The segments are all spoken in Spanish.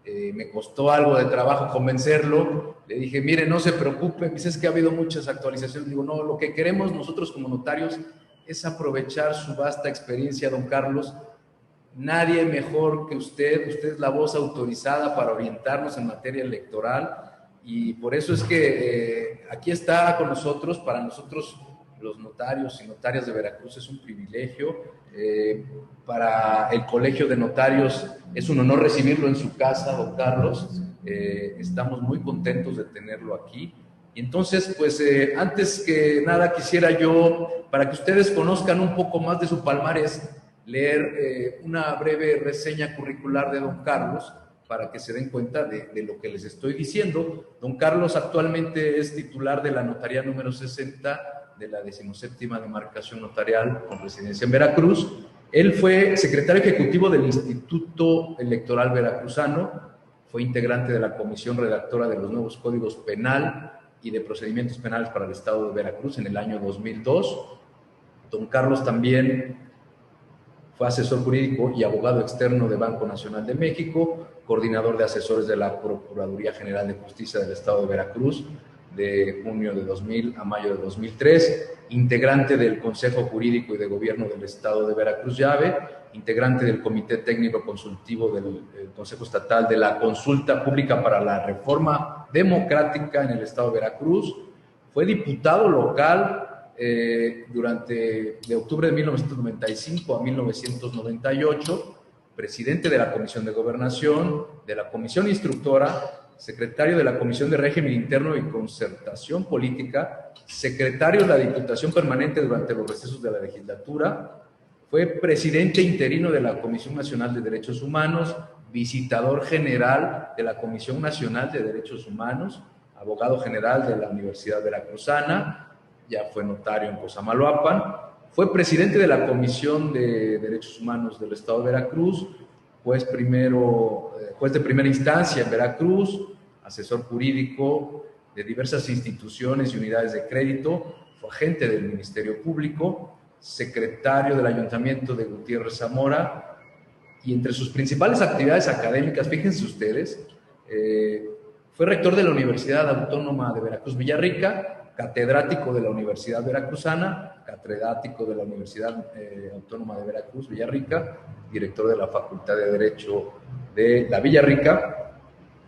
me costó algo de trabajo convencerlo. Le dije, mire, no se preocupe, dice, es que ha habido muchas actualizaciones. Digo, no, lo que queremos nosotros como notarios es aprovechar su vasta experiencia, don Carlos. Nadie mejor que usted es la voz autorizada para orientarnos en materia electoral, y por eso es que aquí está con nosotros. Para nosotros, los notarios y notarias de Veracruz, es un privilegio. Para el Colegio de Notarios es un honor recibirlo en su casa, don Carlos. Estamos muy contentos de tenerlo aquí. Y entonces, pues, antes que nada, quisiera yo, para que ustedes conozcan un poco más de su palmarés, leer una breve reseña curricular de don Carlos, para que se den cuenta de lo que les estoy diciendo. Don Carlos actualmente es titular de la notaría número 60 de la 17ª demarcación notarial con residencia en Veracruz. Él fue secretario ejecutivo del Instituto Electoral Veracruzano, fue integrante de la comisión redactora de los nuevos códigos penal y de procedimientos penales para el estado de Veracruz en el año 2002. Don Carlos también fue asesor jurídico y abogado externo de Banco Nacional de México, coordinador de asesores de la Procuraduría General de Justicia del Estado de Veracruz de junio de 2000 a mayo de 2003, integrante del Consejo Jurídico y de Gobierno del Estado de Veracruz Llave, integrante del Comité Técnico Consultivo del Consejo Estatal de la Consulta Pública para la Reforma Democrática en el Estado de Veracruz, fue diputado local de octubre de 1995 a 1998, presidente de la Comisión de Gobernación, de la Comisión Instructora, secretario de la Comisión de Régimen Interno y Concertación Política, secretario de la Diputación Permanente durante los recesos de la legislatura, fue presidente interino de la Comisión Nacional de Derechos Humanos, visitador general de la Comisión Nacional de Derechos Humanos, abogado general de la Universidad Veracruzana, ya fue notario en Cosamaloapan, fue presidente de la Comisión de Derechos Humanos del Estado de Veracruz, juez de primera instancia en Veracruz, asesor jurídico de diversas instituciones y unidades de crédito, fue agente del Ministerio Público, secretario del Ayuntamiento de Gutiérrez Zamora, y entre sus principales actividades académicas, fíjense ustedes, fue rector de la Universidad Autónoma de Veracruz Villarrica, catedrático de la Universidad Veracruzana, catedrático de la Universidad Autónoma de Veracruz Villarrica, director de la Facultad de Derecho de la Villarrica,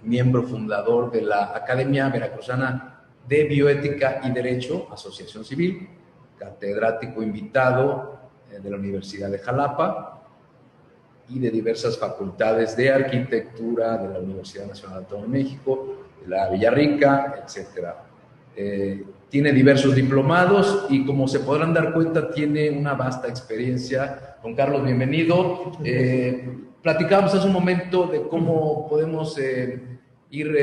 miembro fundador de la Academia Veracruzana de Bioética y Derecho, asociación civil, catedrático invitado de la Universidad de Jalapa y de diversas facultades de arquitectura de la Universidad Nacional Autónoma de México, de la Villarrica, etcétera. Tiene diversos diplomados y, como se podrán dar cuenta, tiene una vasta experiencia. Don Carlos, bienvenido. Platicábamos hace un momento de cómo podemos ir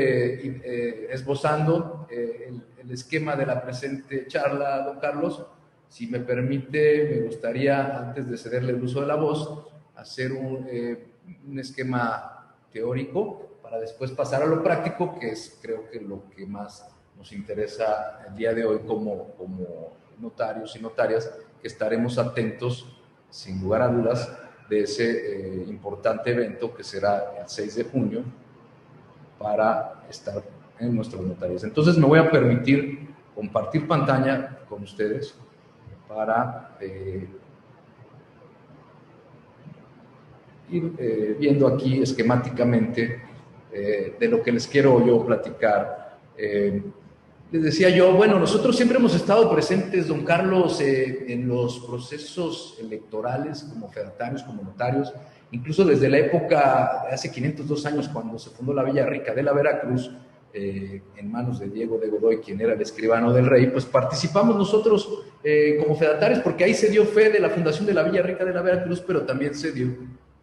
esbozando el esquema de la presente charla, don Carlos. Si me permite, me gustaría, antes de cederle el uso de la voz, hacer un esquema teórico para después pasar a lo práctico, que es, creo que, lo que más nos interesa el día de hoy como notarios y notarias, que estaremos atentos, sin lugar a dudas, de ese importante evento que será el 6 de junio para estar en nuestros notarios. Entonces me voy a permitir compartir pantalla con ustedes para ir viendo aquí esquemáticamente de lo que les quiero yo platicar. Les decía yo, bueno, nosotros siempre hemos estado presentes, don Carlos, en los procesos electorales como fedatarios, como notarios, incluso desde la época de hace 502 años, cuando se fundó la Villarrica de la Veracruz, en manos de Diego de Godoy, quien era el escribano del rey, pues participamos nosotros como fedatarios, porque ahí se dio fe de la fundación de la Villarrica de la Veracruz, pero también se dio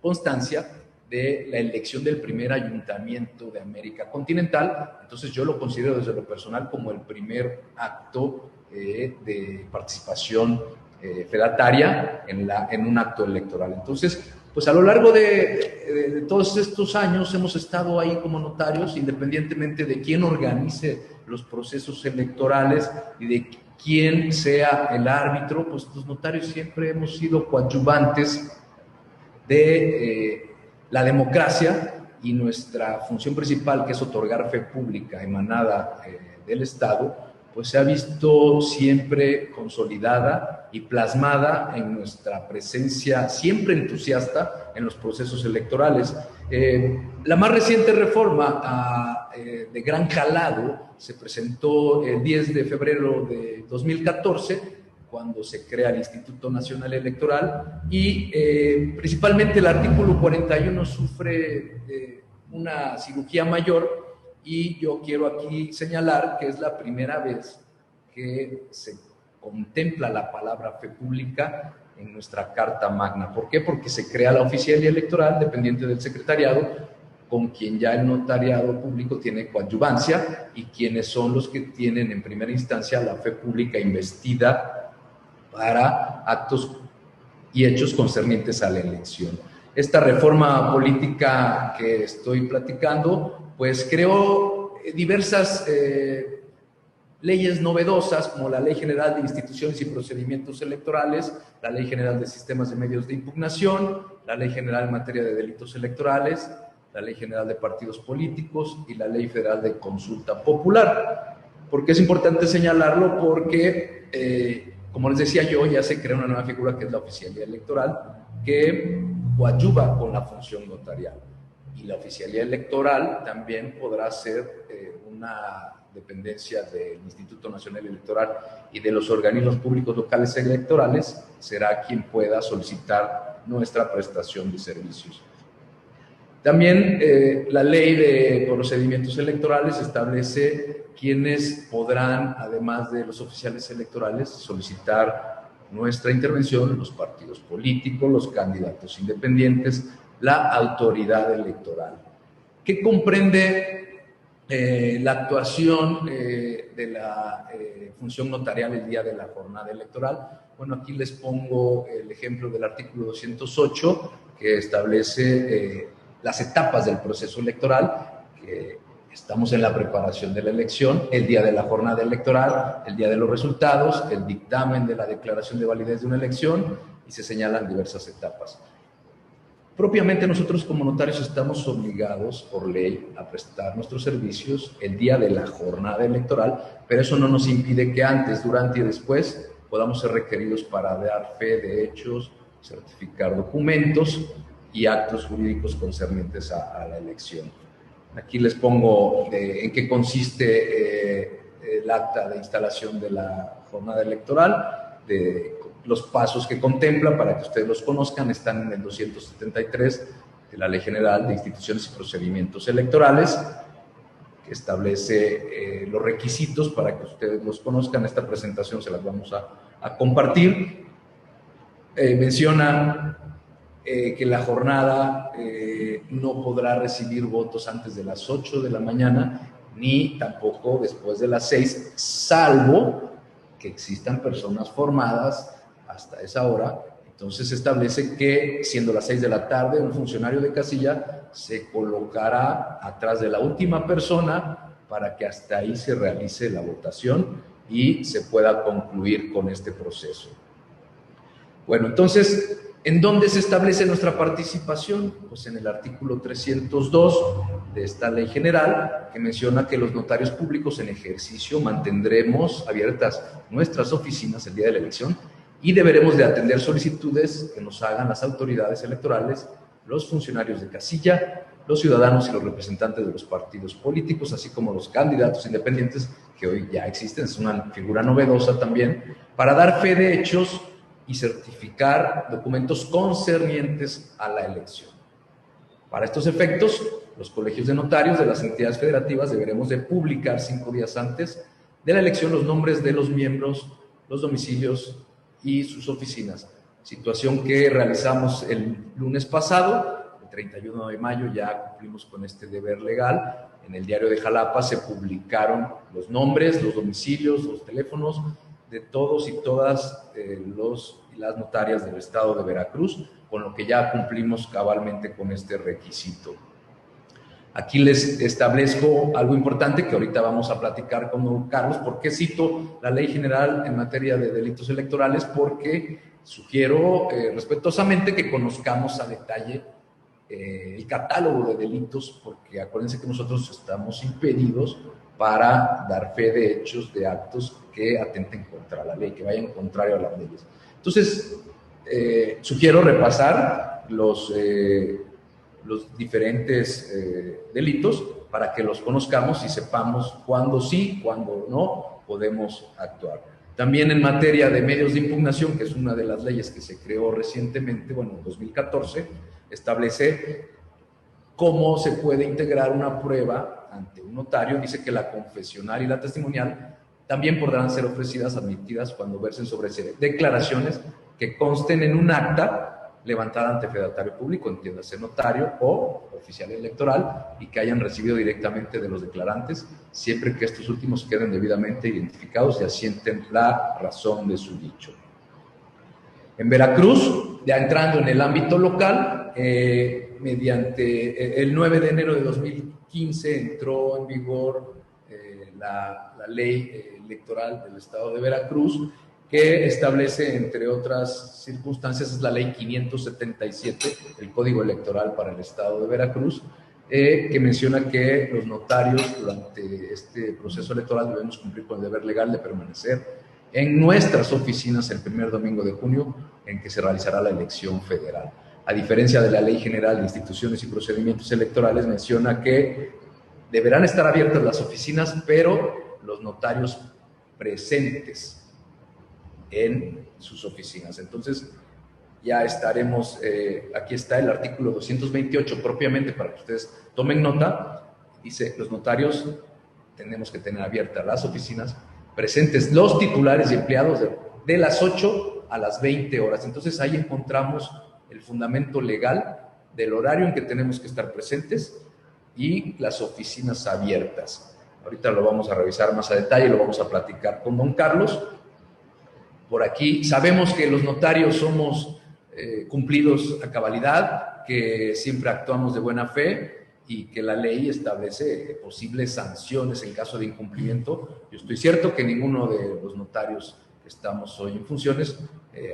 constancia de la elección del primer ayuntamiento de América continental. Entonces yo lo considero desde lo personal como el primer acto de participación fedataria en un acto electoral. Entonces, pues a lo largo de todos estos años hemos estado ahí como notarios, independientemente de quién organice los procesos electorales y de quién sea el árbitro, pues los notarios siempre hemos sido coadyuvantes de la democracia y nuestra función principal, que es otorgar fe pública emanada del Estado, pues se ha visto siempre consolidada y plasmada en nuestra presencia siempre entusiasta en los procesos electorales. La más reciente reforma de gran calado se presentó el 10 de febrero de 2014, cuando se crea el Instituto Nacional Electoral, y principalmente el artículo 41 sufre una cirugía mayor, y yo quiero aquí señalar que es la primera vez que se contempla la palabra fe pública en nuestra Carta Magna. ¿Por qué? Porque se crea la oficialía electoral dependiente del secretariado, con quien ya el notariado público tiene coadyuvancia y quienes son los que tienen en primera instancia la fe pública investida para actos y hechos concernientes a la elección. Esta reforma política que estoy platicando, pues creó diversas leyes novedosas, como la Ley General de Instituciones y Procedimientos Electorales, la Ley General de Sistemas de Medios de Impugnación, la Ley General en materia de delitos electorales, la Ley General de Partidos Políticos y la Ley Federal de Consulta Popular. ¿Por qué es importante señalarlo? Porque, como les decía yo, ya se crea una nueva figura que es la oficialía electoral, que coadyuva con la función notarial. Y la oficialía electoral también podrá ser una dependencia del Instituto Nacional Electoral y de los organismos públicos locales electorales, será quien pueda solicitar nuestra prestación de servicios. También la Ley de Procedimientos Electorales establece quienes podrán, además de los oficiales electorales, solicitar nuestra intervención: los partidos políticos, los candidatos independientes, la autoridad electoral. ¿Qué comprende la actuación de la función notarial el día de la jornada electoral? Bueno, aquí les pongo el ejemplo del artículo 208, que establece las etapas del proceso electoral, que estamos en la preparación de la elección, el día de la jornada electoral, el día de los resultados, el dictamen de la declaración de validez de una elección, y se señalan diversas etapas. Propiamente nosotros como notarios estamos obligados por ley a prestar nuestros servicios el día de la jornada electoral, pero eso no nos impide que antes, durante y después podamos ser requeridos para dar fe de hechos, certificar documentos y actos jurídicos concernientes a la elección. Aquí les pongo en qué consiste el acta de instalación de la jornada electoral, de los pasos que contempla, para que ustedes los conozcan. Están en el 273 de la Ley General de Instituciones y Procedimientos Electorales, que establece los requisitos para que ustedes los conozcan. Esta presentación se las vamos a compartir. Menciona que la jornada no podrá recibir votos antes de las 8 de la mañana, ni tampoco después de las 6, salvo que existan personas formadas hasta esa hora. Entonces se establece que, siendo las 6 de la tarde, un funcionario de casilla se colocará atrás de la última persona para que hasta ahí se realice la votación y se pueda concluir con este proceso. Bueno, entonces, ¿en dónde se establece nuestra participación? Pues en el artículo 302 de esta ley general, que menciona que los notarios públicos en ejercicio mantendremos abiertas nuestras oficinas el día de la elección y deberemos de atender solicitudes que nos hagan las autoridades electorales, los funcionarios de casilla, los ciudadanos y los representantes de los partidos políticos, así como los candidatos independientes, que hoy ya existen, es una figura novedosa también, para dar fe de hechos y certificar documentos concernientes a la elección. Para estos efectos, los colegios de notarios de las entidades federativas deberemos de publicar 5 días antes de la elección los nombres de los miembros, los domicilios y sus oficinas. Situación que realizamos el lunes pasado, el 31 de mayo, ya cumplimos con este deber legal. En el diario de Jalapa se publicaron los nombres, los domicilios, los teléfonos de todos y todas las notarias del estado de Veracruz, con lo que ya cumplimos cabalmente con este requisito. Aquí les establezco algo importante que ahorita vamos a platicar con don Carlos. ¿Por qué cito la Ley General en materia de delitos electorales? Porque sugiero respetuosamente que conozcamos a detalle el catálogo de delitos, porque acuérdense que nosotros estamos impedidos para dar fe de hechos, de actos que atenten contra la ley, que vayan contrario a las leyes. Entonces, sugiero repasar los diferentes delitos para que los conozcamos y sepamos cuándo sí, cuándo no podemos actuar. También en materia de medios de impugnación, que es una de las leyes que se creó recientemente, bueno, en 2014, establece cómo se puede integrar una prueba ante un notario. Dice que la confesional y la testimonial también podrán ser ofrecidas, admitidas, cuando versen sobre declaraciones que consten en un acta levantada ante fedatario público, entiéndase notario o oficial electoral, y que hayan recibido directamente de los declarantes, siempre que estos últimos queden debidamente identificados y asienten la razón de su dicho. En Veracruz, ya entrando en el ámbito local, mediante el 9 de enero de 2015 entró en vigor la ley electoral del estado de Veracruz, que establece, entre otras circunstancias, es la ley 577, el Código Electoral para el estado de Veracruz, que menciona que los notarios durante este proceso electoral debemos cumplir con el deber legal de permanecer en nuestras oficinas el primer domingo de junio en que se realizará la elección federal. A diferencia de la Ley General de Instituciones y Procedimientos Electorales, menciona que deberán estar abiertas las oficinas, pero los notarios presentes en sus oficinas. Entonces, ya estaremos, aquí está el artículo 228 propiamente para que ustedes tomen nota. Dice, los notarios tenemos que tener abiertas las oficinas, presentes los titulares y empleados de las 8 a las 20 horas. Entonces, ahí encontramos el fundamento legal del horario en que tenemos que estar presentes y las oficinas abiertas. Ahorita lo vamos a revisar más a detalle, lo vamos a platicar con don Carlos. Por aquí sabemos que los notarios somos cumplidos a cabalidad, que siempre actuamos de buena fe y que la ley establece posibles sanciones en caso de incumplimiento. Yo estoy cierto que ninguno de los notarios que estamos hoy en funciones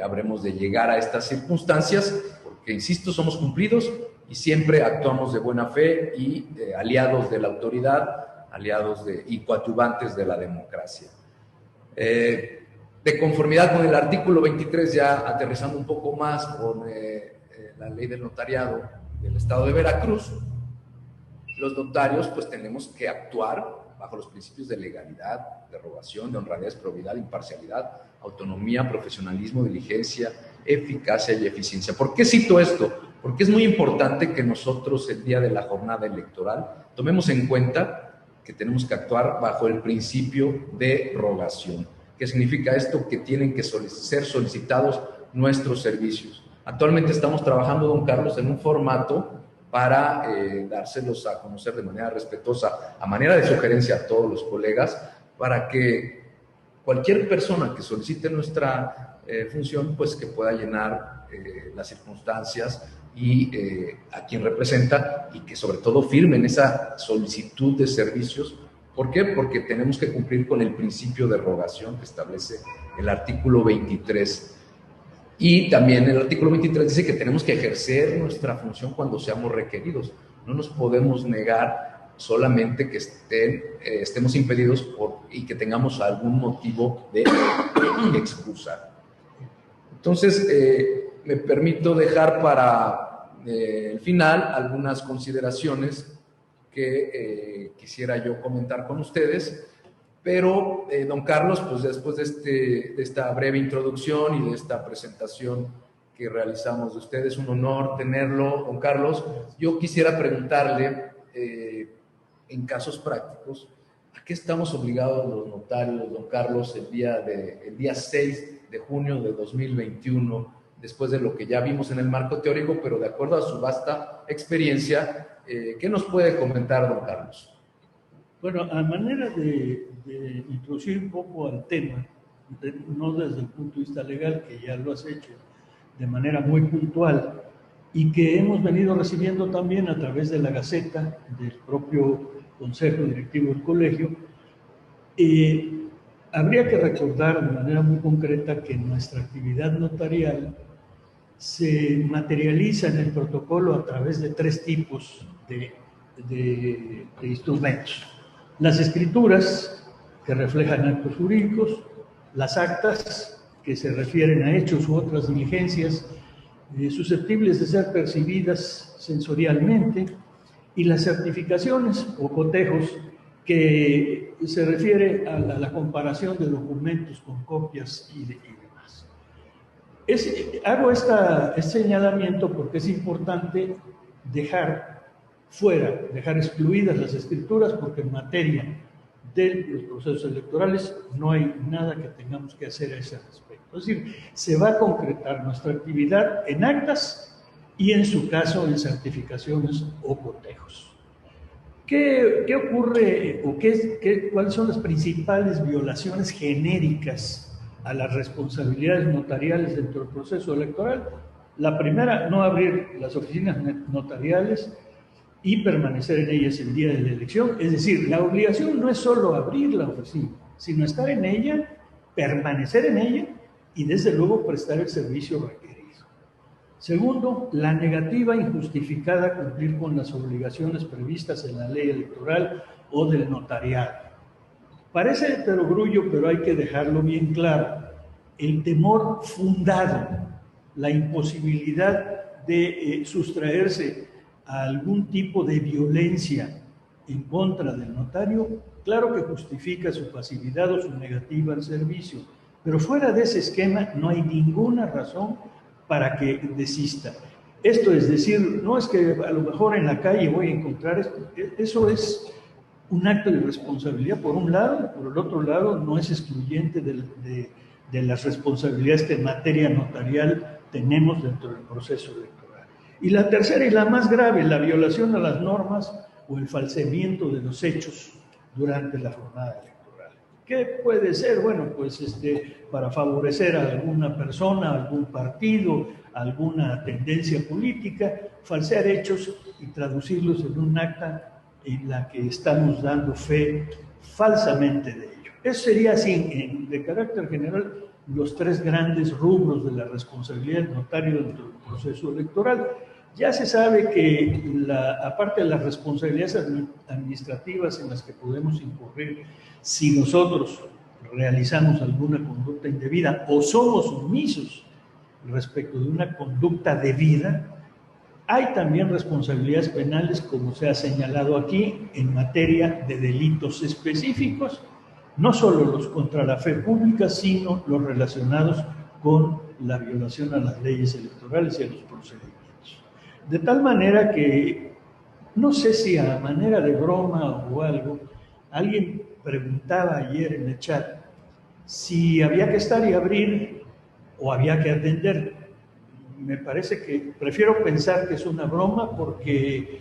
habremos de llegar a estas circunstancias, porque, insisto, somos cumplidos y siempre actuamos de buena fe y aliados de la autoridad, aliados y coadyuvantes de la democracia. De conformidad con el artículo 23, ya aterrizando un poco más con la ley del notariado del estado de Veracruz, los notarios pues tenemos que actuar bajo los principios de legalidad, de derogación, de honradez, probidad, imparcialidad, autonomía, profesionalismo, diligencia, eficacia y eficiencia. ¿Por qué cito esto? Porque es muy importante que nosotros el día de la jornada electoral tomemos en cuenta que tenemos que actuar bajo el principio de rogación. ¿Qué significa esto? Que tienen que ser solicitados nuestros servicios. Actualmente estamos trabajando, don Carlos, en un formato para dárselos a conocer de manera respetuosa, a manera de sugerencia a todos los colegas, para que cualquier persona que solicite nuestra función, pues que pueda llenar las circunstancias y a quien representa, y que sobre todo firmen esa solicitud de servicios. ¿Por qué? Porque tenemos que cumplir con el principio de rogación que establece el artículo 23. Y también el artículo 23 dice que tenemos que ejercer nuestra función cuando seamos requeridos. No nos podemos negar solamente que estemos impedidos y que tengamos algún motivo de excusa. Entonces, me permito dejar para el final algunas consideraciones que quisiera yo comentar con ustedes, pero don Carlos, pues después de esta breve introducción y de esta presentación que realizamos de ustedes, un honor tenerlo, don Carlos. Yo quisiera preguntarle, en casos prácticos, ¿a qué estamos obligados los notarios, don Carlos, el día 6 de junio de 2021, después de lo que ya vimos en el marco teórico, pero de acuerdo a su vasta experiencia? ¿Qué nos puede comentar, don Carlos? Bueno, a manera de introducir un poco al tema, no desde el punto de vista legal, que ya lo has hecho de manera muy puntual, y que hemos venido recibiendo también a través de la Gaceta del propio Consejo Directivo del Colegio, habría que recordar de manera muy concreta que nuestra actividad notarial se materializa en el protocolo a través de 3 tipos de instrumentos. Las escrituras, que reflejan actos jurídicos, las actas, que se refieren a hechos u otras diligencias susceptibles de ser percibidas sensorialmente, y las certificaciones o cotejos, que se refiere a la comparación de documentos con copias y demás. Hago este señalamiento porque es importante dejar excluidas las escrituras, porque en materia de los procesos electorales no hay nada que tengamos que hacer a ese respecto. Es decir, se va a concretar nuestra actividad en actas y, en su caso, en certificaciones o cotejos. ¿Qué ocurre o cuáles son las principales violaciones genéricas a las responsabilidades notariales dentro del proceso electoral? La primera, no abrir las oficinas notariales y permanecer en ellas el día de la elección. Es decir, la obligación no es solo abrir la oficina, sino estar en ella, permanecer en ella y, desde luego, prestar el servicio requerido. Segundo, la negativa injustificada a cumplir con las obligaciones previstas en la ley electoral o del notariado. Parece de perogrullo, pero hay que dejarlo bien claro. El temor fundado, la imposibilidad de sustraerse a algún tipo de violencia en contra del notario, claro que justifica su pasividad o su negativa al servicio, pero fuera de ese esquema no hay ninguna razón para que desista. Esto es decir, no es que a lo mejor en la calle voy a encontrar esto. Eso es un acto de responsabilidad por un lado, y por el otro lado no es excluyente de las responsabilidades que en materia notarial tenemos dentro del proceso electoral. Y la tercera y la más grave, la violación a las normas o el falseamiento de los hechos durante la jornada electoral. ¿Qué puede ser? Bueno, pues para favorecer a alguna persona, a algún partido, a alguna tendencia política, falsear hechos y traducirlos en un acta en la que estamos dando fe falsamente de ello. Eso sería así, de carácter general, los 3 grandes rubros de la responsabilidad del notario dentro del proceso electoral. Ya se sabe que, aparte de las responsabilidades administrativas en las que podemos incurrir si nosotros realizamos alguna conducta indebida o somos omisos respecto de una conducta debida, hay también responsabilidades penales, como se ha señalado aquí, en materia de delitos específicos, no solo los contra la fe pública, sino los relacionados con la violación a las leyes electorales y a los procedimientos. De tal manera que, no sé si a manera de broma o algo, alguien preguntaba ayer en el chat si había que estar y abrir o había que atender. Me parece que prefiero pensar que es una broma, porque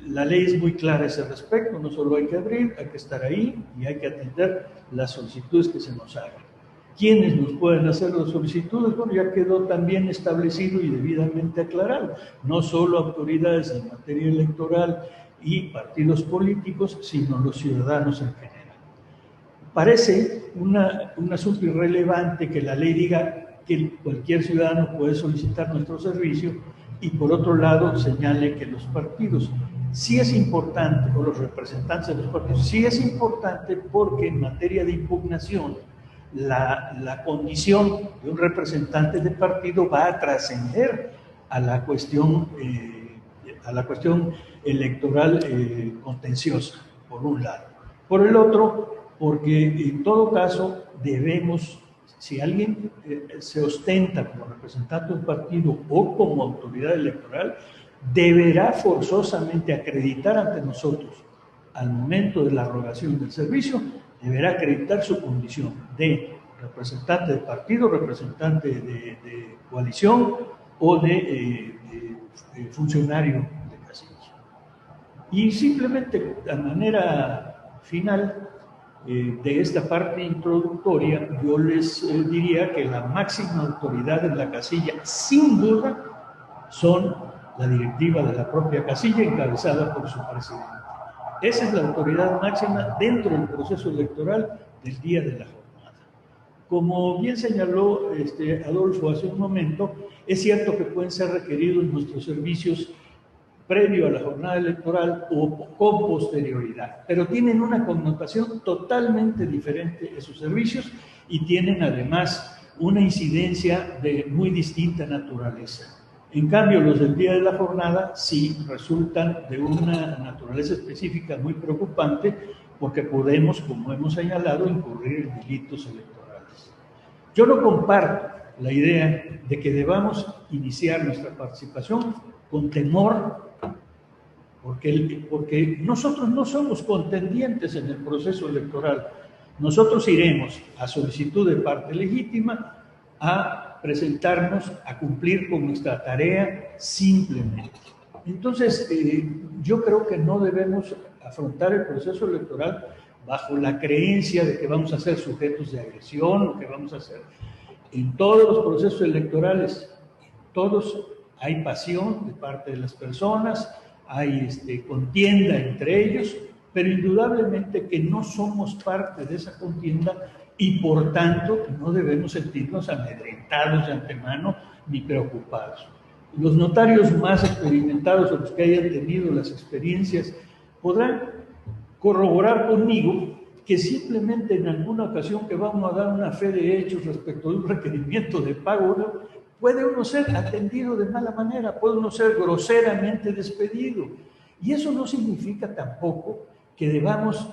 la ley es muy clara a ese respecto. No solo hay que abrir, hay que estar ahí y hay que atender las solicitudes que se nos hagan. ¿Quiénes nos pueden hacer las solicitudes? Bueno, ya quedó también establecido y debidamente aclarado. No solo autoridades en materia electoral y partidos políticos, sino los ciudadanos en general. Parece un asunto irrelevante que la ley diga que cualquier ciudadano puede solicitar nuestro servicio y, por otro lado, señale que los partidos. Sí es importante, o los representantes de los partidos, sí es importante, porque en materia de impugnación, la condición de un representante de partido va a trascender a la cuestión electoral contenciosa, por un lado. Por el otro, porque en todo caso debemos, si alguien se ostenta como representante de un partido o como autoridad electoral, deberá forzosamente acreditar ante nosotros, al momento de la erogación del servicio, deberá acreditar su condición de representante de partido, representante de coalición o de funcionario de casilla. Y simplemente, a manera final de esta parte introductoria, yo les diría que la máxima autoridad en la casilla, sin duda, son la directiva de la propia casilla, encabezada por su presidente. Esa es la autoridad máxima dentro del proceso electoral del día de la jornada. Como bien señaló Adolfo hace un momento, es cierto que pueden ser requeridos nuestros servicios previo a la jornada electoral o con posterioridad, pero tienen una connotación totalmente diferente esos servicios y tienen además una incidencia de muy distinta naturaleza. En cambio, los del día de la jornada sí resultan de una naturaleza específica muy preocupante porque podemos, como hemos señalado, incurrir en delitos electorales. Yo no comparto la idea de que debamos iniciar nuestra participación con temor porque nosotros no somos contendientes en el proceso electoral. Nosotros iremos a solicitud de parte legítima a presentarnos, a cumplir con nuestra tarea simplemente. Entonces, yo creo que no debemos afrontar el proceso electoral bajo la creencia de que vamos a ser sujetos de agresión o que vamos a ser. En todos los procesos electorales, todos hay pasión de parte de las personas, hay contienda entre ellos, pero indudablemente que no somos parte de esa contienda y por tanto no debemos sentirnos amedrentados de antemano ni preocupados. Los notarios más experimentados o los que hayan tenido las experiencias podrán corroborar conmigo que simplemente en alguna ocasión que vamos a dar una fe de hechos respecto de un requerimiento de pago, ¿no?, puede uno ser atendido de mala manera, puede uno ser groseramente despedido. Y eso no significa tampoco que debamos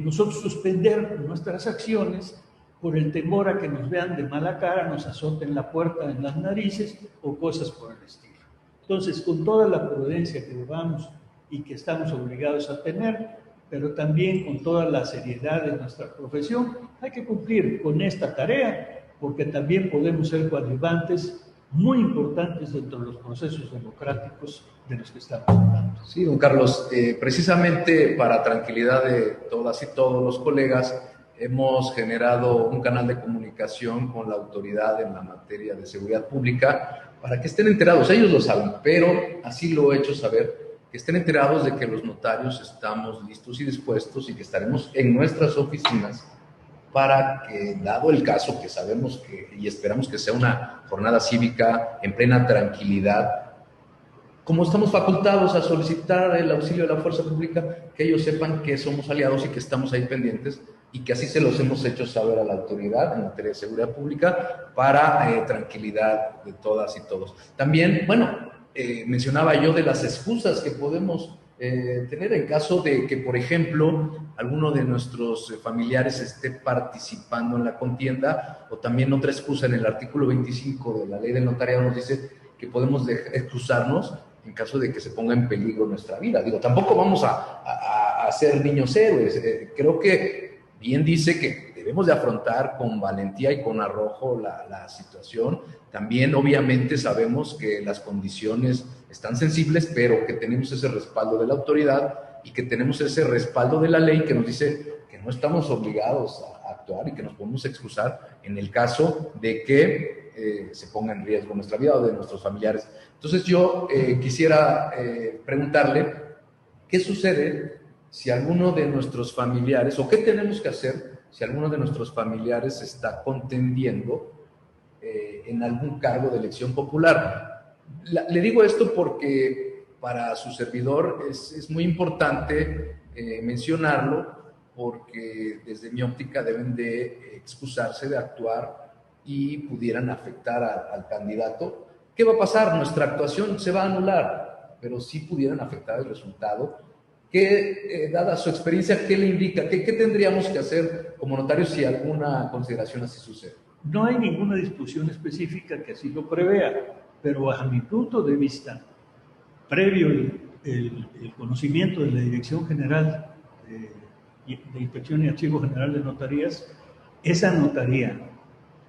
nosotros suspender nuestras acciones por el temor a que nos vean de mala cara, nos azoten la puerta en las narices o cosas por el estilo. Entonces, con toda la prudencia que debamos y que estamos obligados a tener, pero también con toda la seriedad de nuestra profesión, hay que cumplir con esta tarea, porque también podemos ser coadyuvantes muy importantes dentro de los procesos democráticos de los que estamos hablando. Sí, don Carlos, precisamente para tranquilidad de todas y todos los colegas, hemos generado un canal de comunicación con la autoridad en la materia de seguridad pública para que estén enterados. Ellos lo saben, pero así lo he hecho saber, que estén enterados de que los notarios estamos listos y dispuestos y que estaremos en nuestras oficinas para que, dado el caso que sabemos que y esperamos que sea una jornada cívica en plena tranquilidad, como estamos facultados a solicitar el auxilio de la fuerza pública, que ellos sepan que somos aliados y que estamos ahí pendientes y que así se los hemos hecho saber a la autoridad en materia de seguridad pública para tranquilidad de todas y todos. También, bueno, mencionaba yo de las excusas que podemos tener en caso de que, por ejemplo, alguno de nuestros familiares esté participando en la contienda, o también otra excusa en el artículo 25 de la ley del notariado nos dice que podemos excusarnos en caso de que se ponga en peligro nuestra vida. Digo, tampoco vamos a ser niños héroes. Creo que bien dice que debemos de afrontar con valentía y con arrojo la situación. También, obviamente, sabemos que las condiciones están sensibles, pero que tenemos ese respaldo de la autoridad y que tenemos ese respaldo de la ley que nos dice que no estamos obligados a actuar y que nos podemos excusar en el caso de que se ponga en riesgo nuestra vida o de nuestros familiares. Entonces yo quisiera preguntarle, ¿qué sucede si alguno de nuestros familiares, o qué tenemos que hacer si alguno de nuestros familiares está contendiendo en algún cargo de elección popular? Le digo esto porque para su servidor es muy importante mencionarlo, porque desde mi óptica deben de excusarse de actuar y pudieran afectar al candidato. ¿Qué va a pasar? Nuestra actuación se va a anular, pero sí pudieran afectar el resultado. ¿Qué, dada su experiencia, qué le indica? ¿Qué tendríamos que hacer como notarios si alguna consideración así sucede? No hay ninguna disposición específica que así lo prevea, pero a mi punto de vista, previo el conocimiento de la Dirección General de Inspección y Archivo General de Notarías, esa notaría,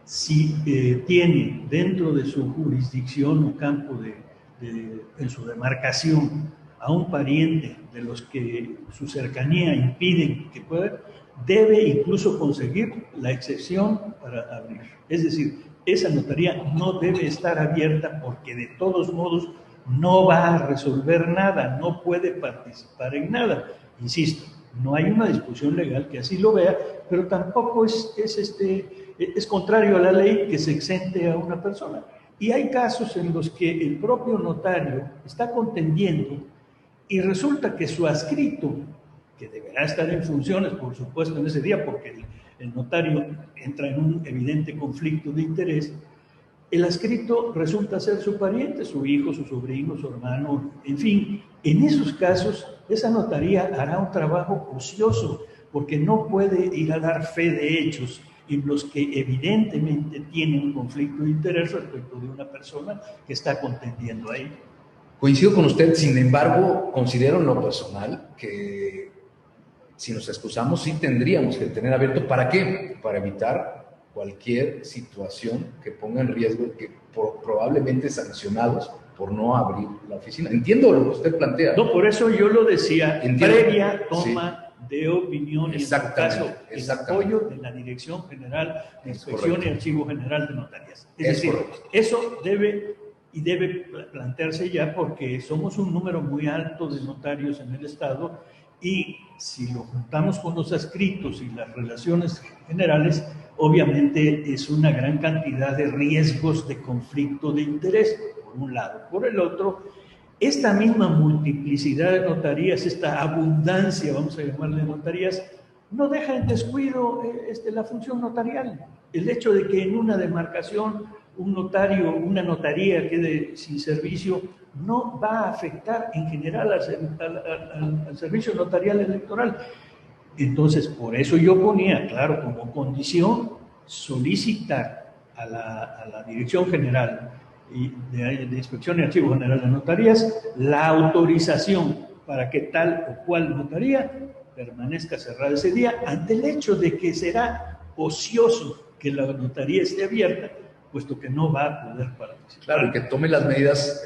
si tiene dentro de su jurisdicción o campo en su demarcación a un pariente de los que su cercanía impiden que pueda, debe incluso conseguir la excepción para abrir. Es decir, esa notaría no debe estar abierta porque de todos modos no va a resolver nada, no puede participar en nada. Insisto, No hay una disposición legal que así lo vea, pero tampoco es contrario a la ley que se exente a una persona. Y hay casos en los que el propio notario está contendiendo y resulta que su adscrito, que deberá estar en funciones, por supuesto, en ese día, porque el notario entra en un evidente conflicto de interés, el adscrito resulta ser su pariente, su hijo, su sobrino, su hermano, en fin. En esos casos, esa notaría hará un trabajo ocioso, porque no puede ir a dar fe de hechos en los que evidentemente tiene un conflicto de interés respecto de una persona que está contendiendo ahí. Coincido con usted, sin embargo, considero en lo personal que si nos excusamos sí tendríamos que tener abierto. ¿Para qué? Para evitar cualquier situación que ponga en riesgo, que probablemente sancionados por no abrir la oficina. Entiendo lo que usted plantea. No, por eso yo lo decía, Entiendo. previa toma de opinión y en su caso el apoyo de la Dirección General de Inspección y Archivo General de Notarías. Es decir, correcto. Eso debe plantearse ya, porque somos un número muy alto de notarios en el Estado, y si lo juntamos con los adscritos y las relaciones generales, obviamente es una gran cantidad de riesgos de conflicto de interés, por un lado. Por el otro, esta misma multiplicidad de notarías, esta abundancia, vamos a llamarle notarías, no deja en descuido la función notarial. El hecho de que en una demarcación un notario, una notaría quede sin servicio, no va a afectar en general al servicio notarial electoral. Entonces, por eso yo ponía, claro, como condición, solicitar a la Dirección General de Inspección y Archivo General de Notarías la autorización para que tal o cual notaría permanezca cerrada ese día, ante el hecho de que será ocioso que la notaría esté abierta, puesto que no va a poder participar. Claro, y que tome las medidas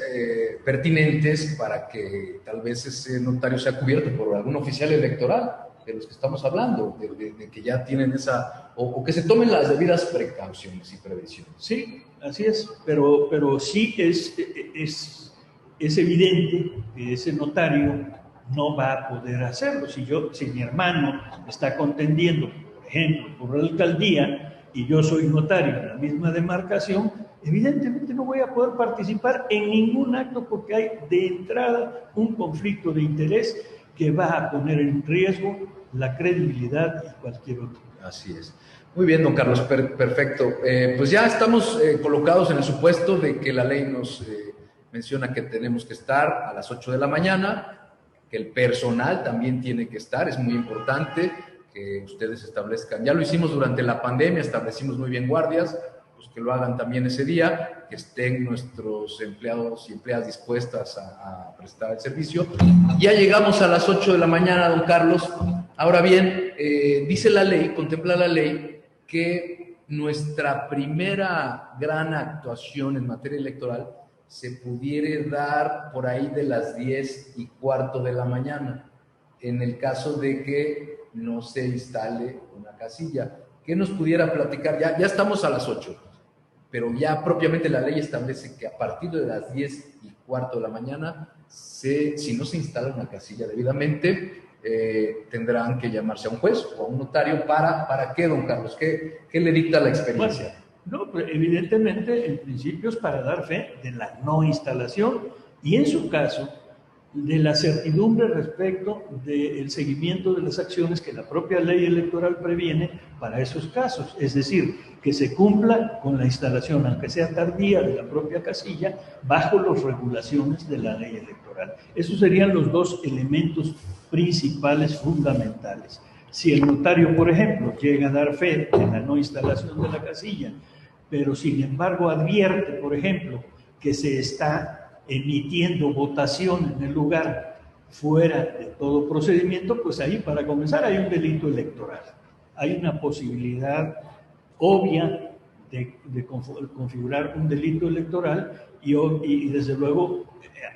pertinentes para que tal vez ese notario sea cubierto por algún oficial electoral, de los que estamos hablando, de que ya tienen esa, o que se tomen las debidas precauciones y prevenciones. Sí, así es, pero sí es evidente que ese notario no va a poder hacerlo. Si mi hermano está contendiendo, por ejemplo, por la alcaldía, y yo soy notario en la misma demarcación, evidentemente no voy a poder participar en ningún acto, porque hay de entrada un conflicto de interés que va a poner en riesgo la credibilidad y cualquier otro. Así es. Muy bien, don Carlos, perfecto. Pues ya estamos colocados en el supuesto de que la ley nos menciona que tenemos que estar a las 8 de la mañana, que el personal también tiene que estar, es muy importante que ustedes establezcan. Ya lo hicimos durante la pandemia, establecimos muy bien guardias, pues que lo hagan también ese día, que estén nuestros empleados y empleadas dispuestas a prestar el servicio. Ya llegamos a las 8 de la mañana, don Carlos. Ahora bien, dice la ley, contempla la ley, que nuestra primera gran actuación en materia electoral se pudiera dar por ahí de las 10:15 de la mañana, en el caso de que no se instale una casilla. ¿Qué nos pudiera platicar? Ya estamos a las 8, pero ya propiamente la ley establece que a partir de las 10:15 de la mañana, si no se instala una casilla debidamente, tendrán que llamarse a un juez o a un notario. ¿Para qué, don Carlos? ¿Qué le dicta la experiencia? Bueno, no, evidentemente, en principio es para dar fe de la no instalación y, en su caso, de la certidumbre respecto del seguimiento de las acciones que la propia ley electoral previene para esos casos. Es decir, que se cumpla con la instalación, aunque sea tardía, de la propia casilla, bajo las regulaciones de la ley electoral. Esos serían los dos elementos principales, fundamentales. Si el notario, por ejemplo, llega a dar fe de la no instalación de la casilla, pero sin embargo advierte, por ejemplo, que se está emitiendo votación en el lugar fuera de todo procedimiento, pues ahí, para comenzar, hay un delito electoral. Hay una posibilidad obvia de configurar un delito electoral y desde luego,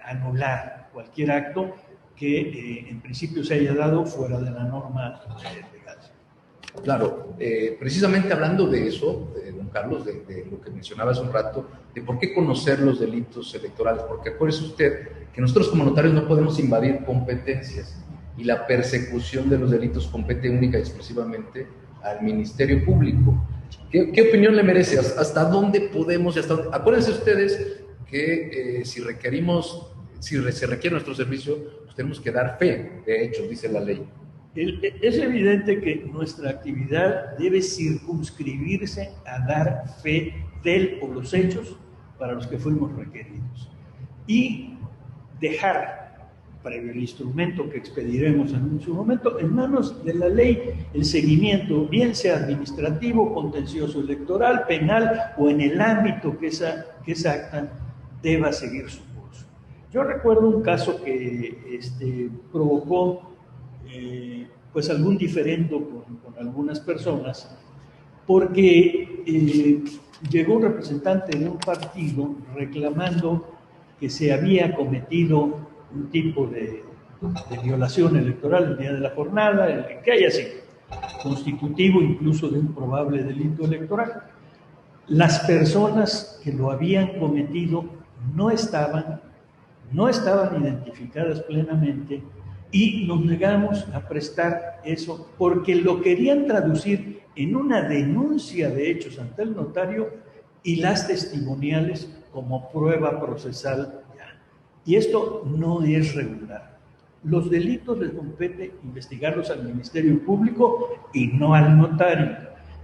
anular cualquier acto que en principio se haya dado fuera de la norma legal. Claro, precisamente hablando de eso, don Carlos, de lo que mencionaba hace un rato, de por qué conocer los delitos electorales, porque acuérdese usted que nosotros como notarios no podemos invadir competencias. y la persecución de los delitos compete única y exclusivamente al Ministerio Público. ¿Qué opinión le merece? ¿Hasta dónde podemos? Acuérdense ustedes que si se requiere nuestro servicio, pues tenemos que dar fe de hechos, dice la ley. Es evidente que nuestra actividad debe circunscribirse a dar fe del o los hechos para los que fuimos requeridos y dejar, previo el instrumento que expediremos en su momento, en manos de la ley el seguimiento, bien sea administrativo, contencioso electoral, penal o en el ámbito que esa acta deba seguir su curso. Yo recuerdo un caso que provocó pues algún diferendo con algunas personas, porque llegó un representante de un partido reclamando que se había cometido un tipo de violación electoral el día de la jornada, el que haya sido, constitutivo incluso de un probable delito electoral. Las personas que lo habían cometido no estaban identificadas plenamente y nos negamos a prestar eso porque lo querían traducir en una denuncia de hechos ante el notario y las testimoniales como prueba procesal. Y esto no es regular. Los delitos les compete investigarlos al Ministerio Público y no al notario.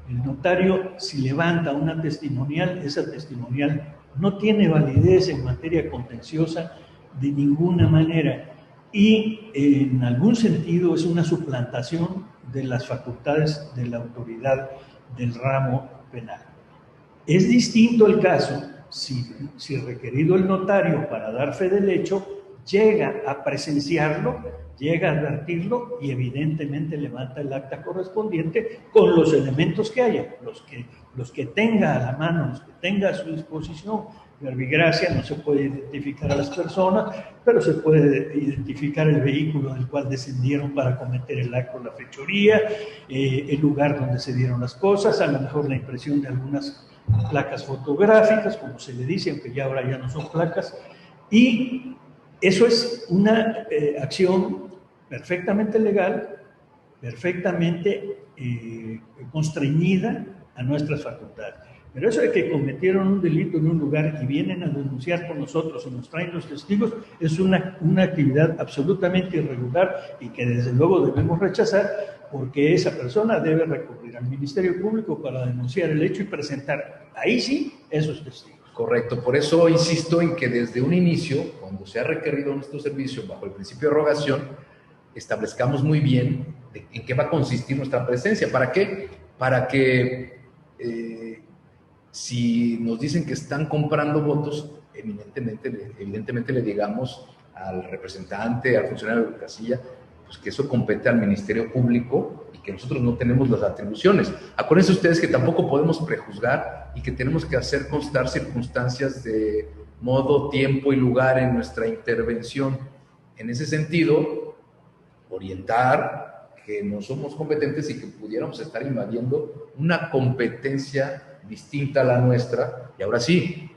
El notario, si levanta una testimonial, esa testimonial no tiene validez en materia contenciosa de ninguna manera y en algún sentido es una suplantación de las facultades de la autoridad del ramo penal. Es distinto el caso si requerido el notario para dar fe del hecho llega a presenciarlo, llega a advertirlo y evidentemente levanta el acta correspondiente con los elementos que haya, los que tenga a la mano, los que tenga a su disposición. Verbigracia, no se puede identificar a las personas, pero se puede identificar el vehículo del cual descendieron para cometer el acto, la fechoría, el lugar donde se dieron las cosas, a lo mejor la impresión de algunas placas fotográficas, como se le dice, aunque ya ahora ya no son placas, y eso es una acción perfectamente legal, perfectamente constreñida a nuestras facultades. Pero eso de que cometieron un delito en un lugar y vienen a denunciar con nosotros y nos traen los testigos es una actividad absolutamente irregular y que desde luego debemos rechazar porque esa persona debe recurrir al Ministerio Público para denunciar el hecho y presentar ahí sí esos testigos. Correcto, por eso insisto en que desde un inicio, cuando se ha requerido nuestro servicio bajo el principio de rogación, establezcamos muy bien en qué va a consistir nuestra presencia. ¿Para qué? Para que si nos dicen que están comprando votos, evidentemente le digamos al representante, al funcionario de la casilla, pues que eso compete al Ministerio Público y que nosotros no tenemos las atribuciones. Acuérdense ustedes que tampoco podemos prejuzgar y que tenemos que hacer constar circunstancias de modo, tiempo y lugar en nuestra intervención. En ese sentido, orientar que no somos competentes y que pudiéramos estar invadiendo una competencia distinta a la nuestra, y ahora sí,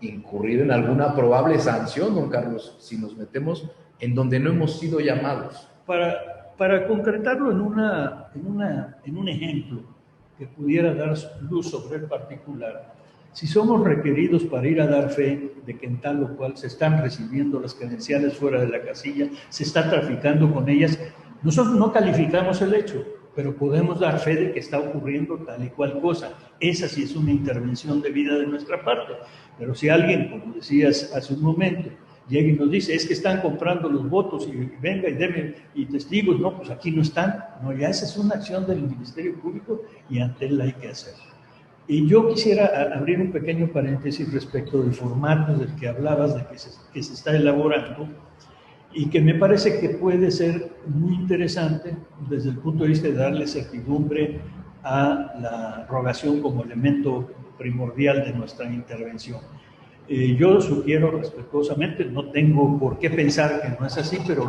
incurrir en alguna probable sanción, don Carlos, si nos metemos en donde no hemos sido llamados. Para concretarlo en un ejemplo que pudiera dar luz sobre el particular, si somos requeridos para ir a dar fe de que en tal o cual se están recibiendo las credenciales fuera de la casilla, se está traficando con ellas, nosotros no calificamos el hecho, pero podemos dar fe de que está ocurriendo tal y cual cosa. Esa sí es una intervención debida de nuestra parte. Pero si alguien, como decías hace un momento, llega y nos dice, es que están comprando los votos y venga y deme y testigos, no, pues aquí no están. No, ya esa es una acción del Ministerio Público y ante él hay que hacerlo. Y yo quisiera abrir un pequeño paréntesis respecto del formato del que hablabas, de que se está elaborando, y que me parece que puede ser muy interesante desde el punto de vista de darle certidumbre a la rogación como elemento primordial de nuestra intervención. Yo sugiero respetuosamente, no tengo por qué pensar que no es así, pero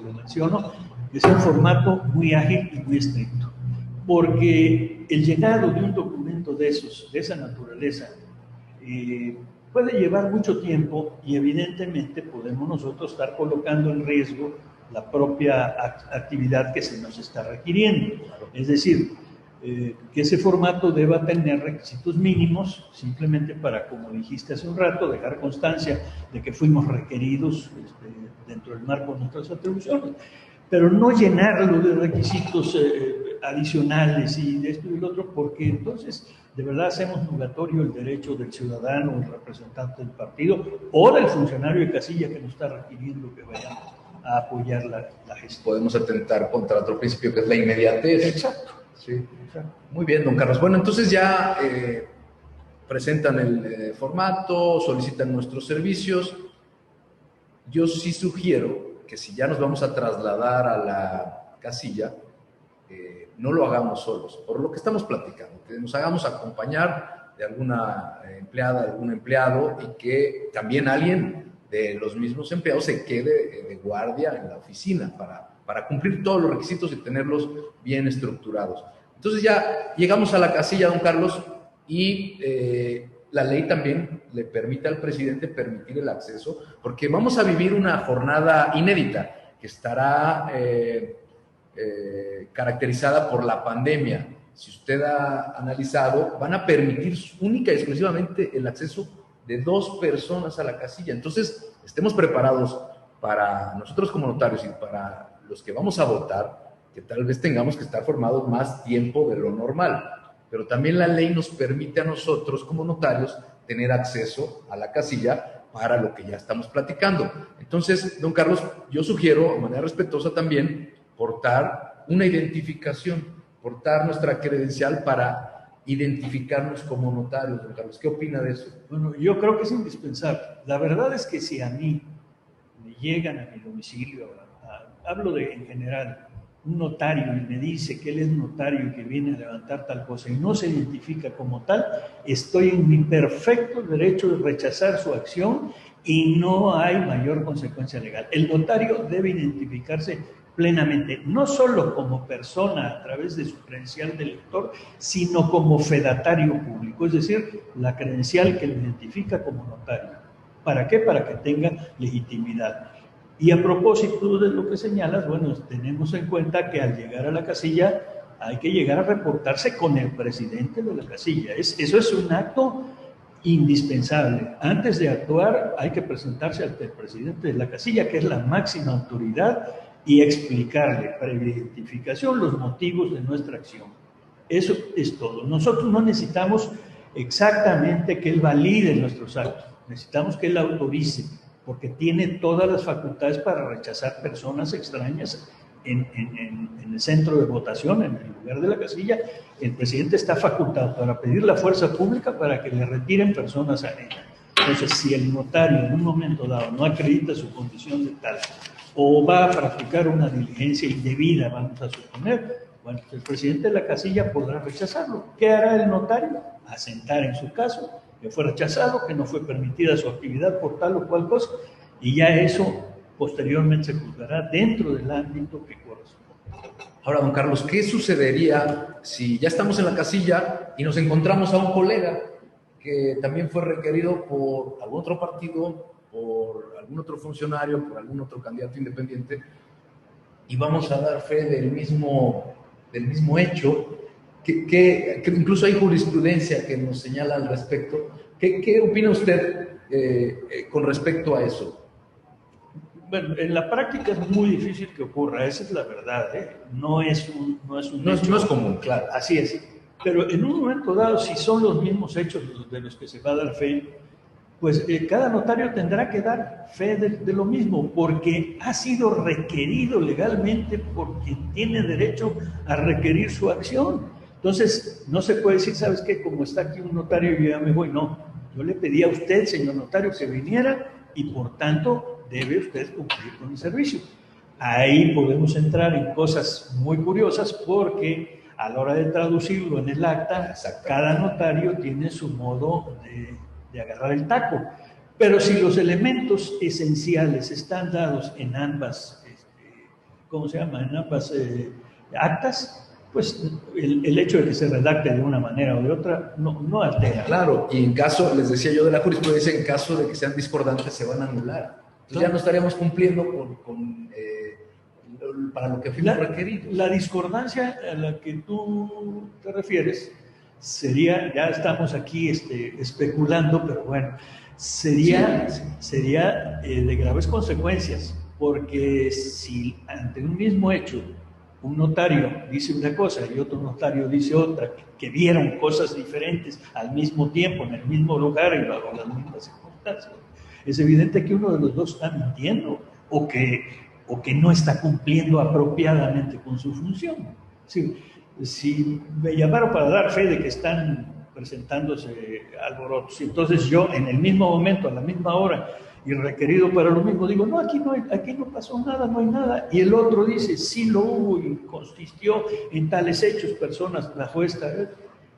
lo menciono, que sea un formato muy ágil y muy estricto, porque el llenado de un documento de esa naturaleza, puede llevar mucho tiempo y evidentemente podemos nosotros estar colocando en riesgo la propia actividad que se nos está requiriendo. Es decir, que ese formato deba tener requisitos mínimos, simplemente para, como dijiste hace un rato, dejar constancia de que fuimos requeridos dentro del marco de nuestras atribuciones, pero no llenarlo de requisitos adicionales y de esto y lo otro, porque entonces de verdad hacemos nugatorio el derecho del ciudadano, el representante del partido o del funcionario de casilla que nos está requiriendo que vayamos a apoyar la gestión. Podemos atentar contra otro principio que es la inmediatez. Exacto. Sí, exacto. Muy bien, don Carlos. Bueno, entonces ya presentan el formato, solicitan nuestros servicios. Yo sí sugiero que si ya nos vamos a trasladar a la casilla, no lo hagamos solos, por lo que estamos platicando, que nos hagamos acompañar de alguna empleada, algún empleado, y que también alguien de los mismos empleados se quede de guardia en la oficina para cumplir todos los requisitos y tenerlos bien estructurados. Entonces ya llegamos a la casilla, don Carlos, y la ley también le permite al presidente permitir el acceso, porque vamos a vivir una jornada inédita que estará caracterizada por la pandemia. Si usted ha analizado, van a permitir única y exclusivamente el acceso de 2 personas a la casilla. Entonces, estemos preparados para nosotros como notarios y para los que vamos a votar, que tal vez tengamos que estar formados más tiempo de lo normal. Pero también la ley nos permite a nosotros como notarios tener acceso a la casilla para lo que ya estamos platicando. Entonces, don Carlos, yo sugiero, de manera respetuosa también, portar una identificación, portar nuestra credencial para identificarnos como notarios, don Carlos. ¿Qué opina de eso? Bueno, yo creo que es indispensable. La verdad es que si a mí me llegan a mi domicilio, hablo en general, un notario y me dice que él es notario y que viene a levantar tal cosa y no se identifica como tal, estoy en mi perfecto derecho de rechazar su acción y no hay mayor consecuencia legal. El notario debe identificarse plenamente, no solo como persona a través de su credencial de elector, sino como fedatario público, es decir, la credencial que lo identifica como notario. ¿Para qué? Para que tenga legitimidad. Y a propósito de lo que señalas, bueno, tenemos en cuenta que al llegar a la casilla hay que llegar a reportarse con el presidente de la casilla. Eso es un acto indispensable. Antes de actuar hay que presentarse ante el presidente de la casilla, que es la máxima autoridad, y explicarle previa identificación los motivos de nuestra acción. Eso es todo. Nosotros no necesitamos exactamente que él valide nuestros actos, necesitamos que él autorice, porque tiene todas las facultades para rechazar personas extrañas en el centro de votación, en el lugar de la casilla. El presidente está facultado para pedir la fuerza pública para que le retiren personas ajenas. Entonces, si el notario en un momento dado no acredita su condición de tal o va a practicar una diligencia indebida, vamos a suponer, bueno, el presidente de la casilla podrá rechazarlo. ¿Qué hará el notario? Asentar en su caso que fue rechazado, que no fue permitida su actividad por tal o cual cosa, y ya eso posteriormente se juzgará dentro del ámbito que corresponde. Ahora, don Carlos, ¿qué sucedería si ya estamos en la casilla y nos encontramos a un colega que también fue requerido por algún otro partido, por algún otro funcionario, por algún otro candidato independiente, y vamos a dar fe del mismo hecho, que incluso hay jurisprudencia que nos señala al respecto? ¿Qué opina usted con respecto a eso? Bueno, en la práctica es muy difícil que ocurra, esa es la verdad, ¿eh? No es común, claro. Así es. Pero en un momento dado, si son los mismos hechos de los que se va a dar fe, pues cada notario tendrá que dar fe de lo mismo, porque ha sido requerido legalmente por quien tiene derecho a requerir su acción. Entonces, no se puede decir, ¿sabes qué? Como está aquí un notario, yo ya me voy. No, yo le pedí a usted, señor notario, que viniera y por tanto debe usted cumplir con el servicio. Ahí podemos entrar en cosas muy curiosas porque a la hora de traducirlo en el acta, cada notario tiene su modo de agarrar el taco. Pero si los elementos esenciales están dados en ambas, ¿cómo se llama? En ambas actas, pues el hecho de que se redacte de una manera o de otra no altera. Claro, y en caso, les decía yo de la jurisprudencia, en caso de que sean discordantes se van a anular. Entonces ya no estaríamos cumpliendo con para lo que fuimos requeridos. La discordancia a la que tú te refieres sería, ya estamos aquí especulando, pero bueno, sería de graves consecuencias, porque si ante un mismo hecho un notario dice una cosa y otro notario dice otra, que vieron cosas diferentes al mismo tiempo, en el mismo lugar y bajo las mismas circunstancias, es evidente que uno de los dos está mintiendo o que no está cumpliendo apropiadamente con su función. Si me llamaron para dar fe de que están presentándose alborotos, entonces yo en el mismo momento, a la misma hora, y requerido para lo mismo, digo, no, aquí no pasó nada, no hay nada, y el otro dice, sí lo hubo y consistió en tales hechos, personas bajo esta.